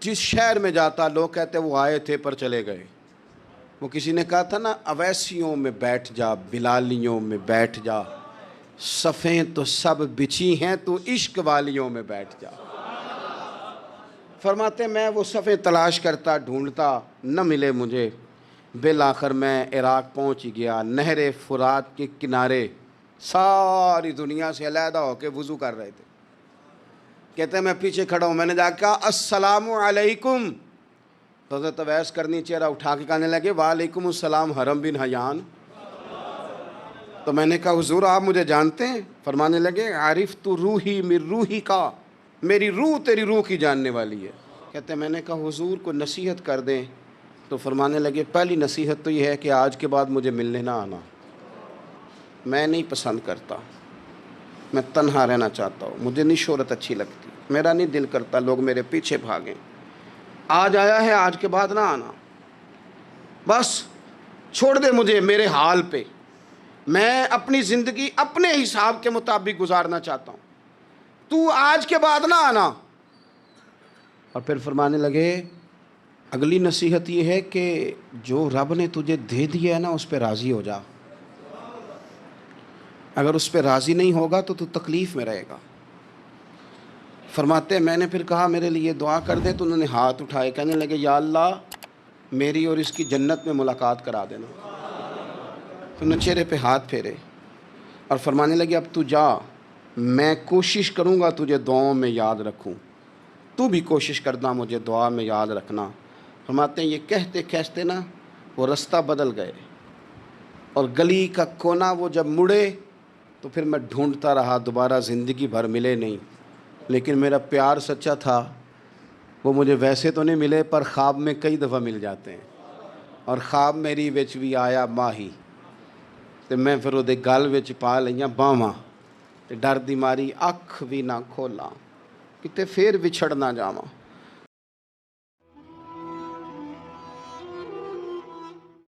جس شہر میں جاتا لوگ کہتے وہ آئے تھے پر چلے گئے۔ وہ کسی نے کہا تھا نا اویسیوں میں بیٹھ جا، بلالیوں میں بیٹھ جا، صفیں تو سب بچھی ہیں تو عشق والیوں میں بیٹھ جا۔ فرماتے میں وہ صفیں تلاش کرتا ڈھونڈتا، نہ ملے مجھے، بالآخر میں عراق پہنچ گیا۔ نہر فرات کے کنارے ساری دنیا سے علیحدہ ہو کے وضو کر رہے تھے۔ کہتے ہیں میں پیچھے کھڑا ہوں، میں نے جا کے کہا السلام علیکم، تو حضرت اویس کرنی چہرہ اٹھا کے کہنے لگے وعلیکم السلام حرم بن حیان۔ تو میں نے کہا حضور آپ مجھے جانتے ہیں؟ فرمانے لگے عارف تو روحی من روحی کا، میری روح تیری روح کی جاننے والی ہے۔ کہتے ہیں میں نے کہا حضور کو نصیحت کر دیں، تو فرمانے لگے پہلی نصیحت تو یہ ہے کہ آج کے بعد مجھے ملنے نہ آنا، میں نہیں پسند کرتا، میں تنہا رہنا چاہتا ہوں، مجھے نہیں شہرت اچھی لگتی، میرا نہیں دل کرتا لوگ میرے پیچھے بھاگیں، آج آیا ہے آج کے بعد نہ آنا، بس چھوڑ دے مجھے میرے حال پہ، میں اپنی زندگی اپنے حساب کے مطابق گزارنا چاہتا ہوں، تو آج کے بعد نہ آنا۔ اور پھر فرمانے لگے اگلی نصیحت یہ ہے کہ جو رب نے تجھے دے دیا ہے نا اس پہ راضی ہو جا، اگر اس پہ راضی نہیں ہوگا تو تکلیف میں رہے گا۔ فرماتے ہیں میں نے پھر کہا میرے لیے دعا کر دیں، تو انہوں نے ہاتھ اٹھائے، کہنے لگے یا اللہ میری اور اس کی جنت میں ملاقات کرا دینا۔ تو انہوں نے چہرے پہ ہاتھ پھیرے اور فرمانے لگے اب تو جا، میں کوشش کروں گا تجھے دعاؤں میں یاد رکھوں، تو بھی کوشش کرنا مجھے دعا میں یاد رکھنا۔ فرماتے ہیں یہ کہتے کہتے نا وہ رستہ بدل گئے، اور گلی کا کونا وہ جب مڑے تو پھر میں ڈھونڈتا رہا، دوبارہ زندگی بھر ملے نہیں، لیکن میرا پیار سچا تھا، وہ مجھے ویسے تو نہیں ملے پر خواب میں کئی دفعہ مل جاتے ہیں. اور خواب میری وچ بھی آیا ماہی تے میں پھر وہ گل وچ پا لئیاں باواں تے ڈر دی ماری اکھ بھی نہ کھولاں کتے پھر وچھڑ نہ جاواں.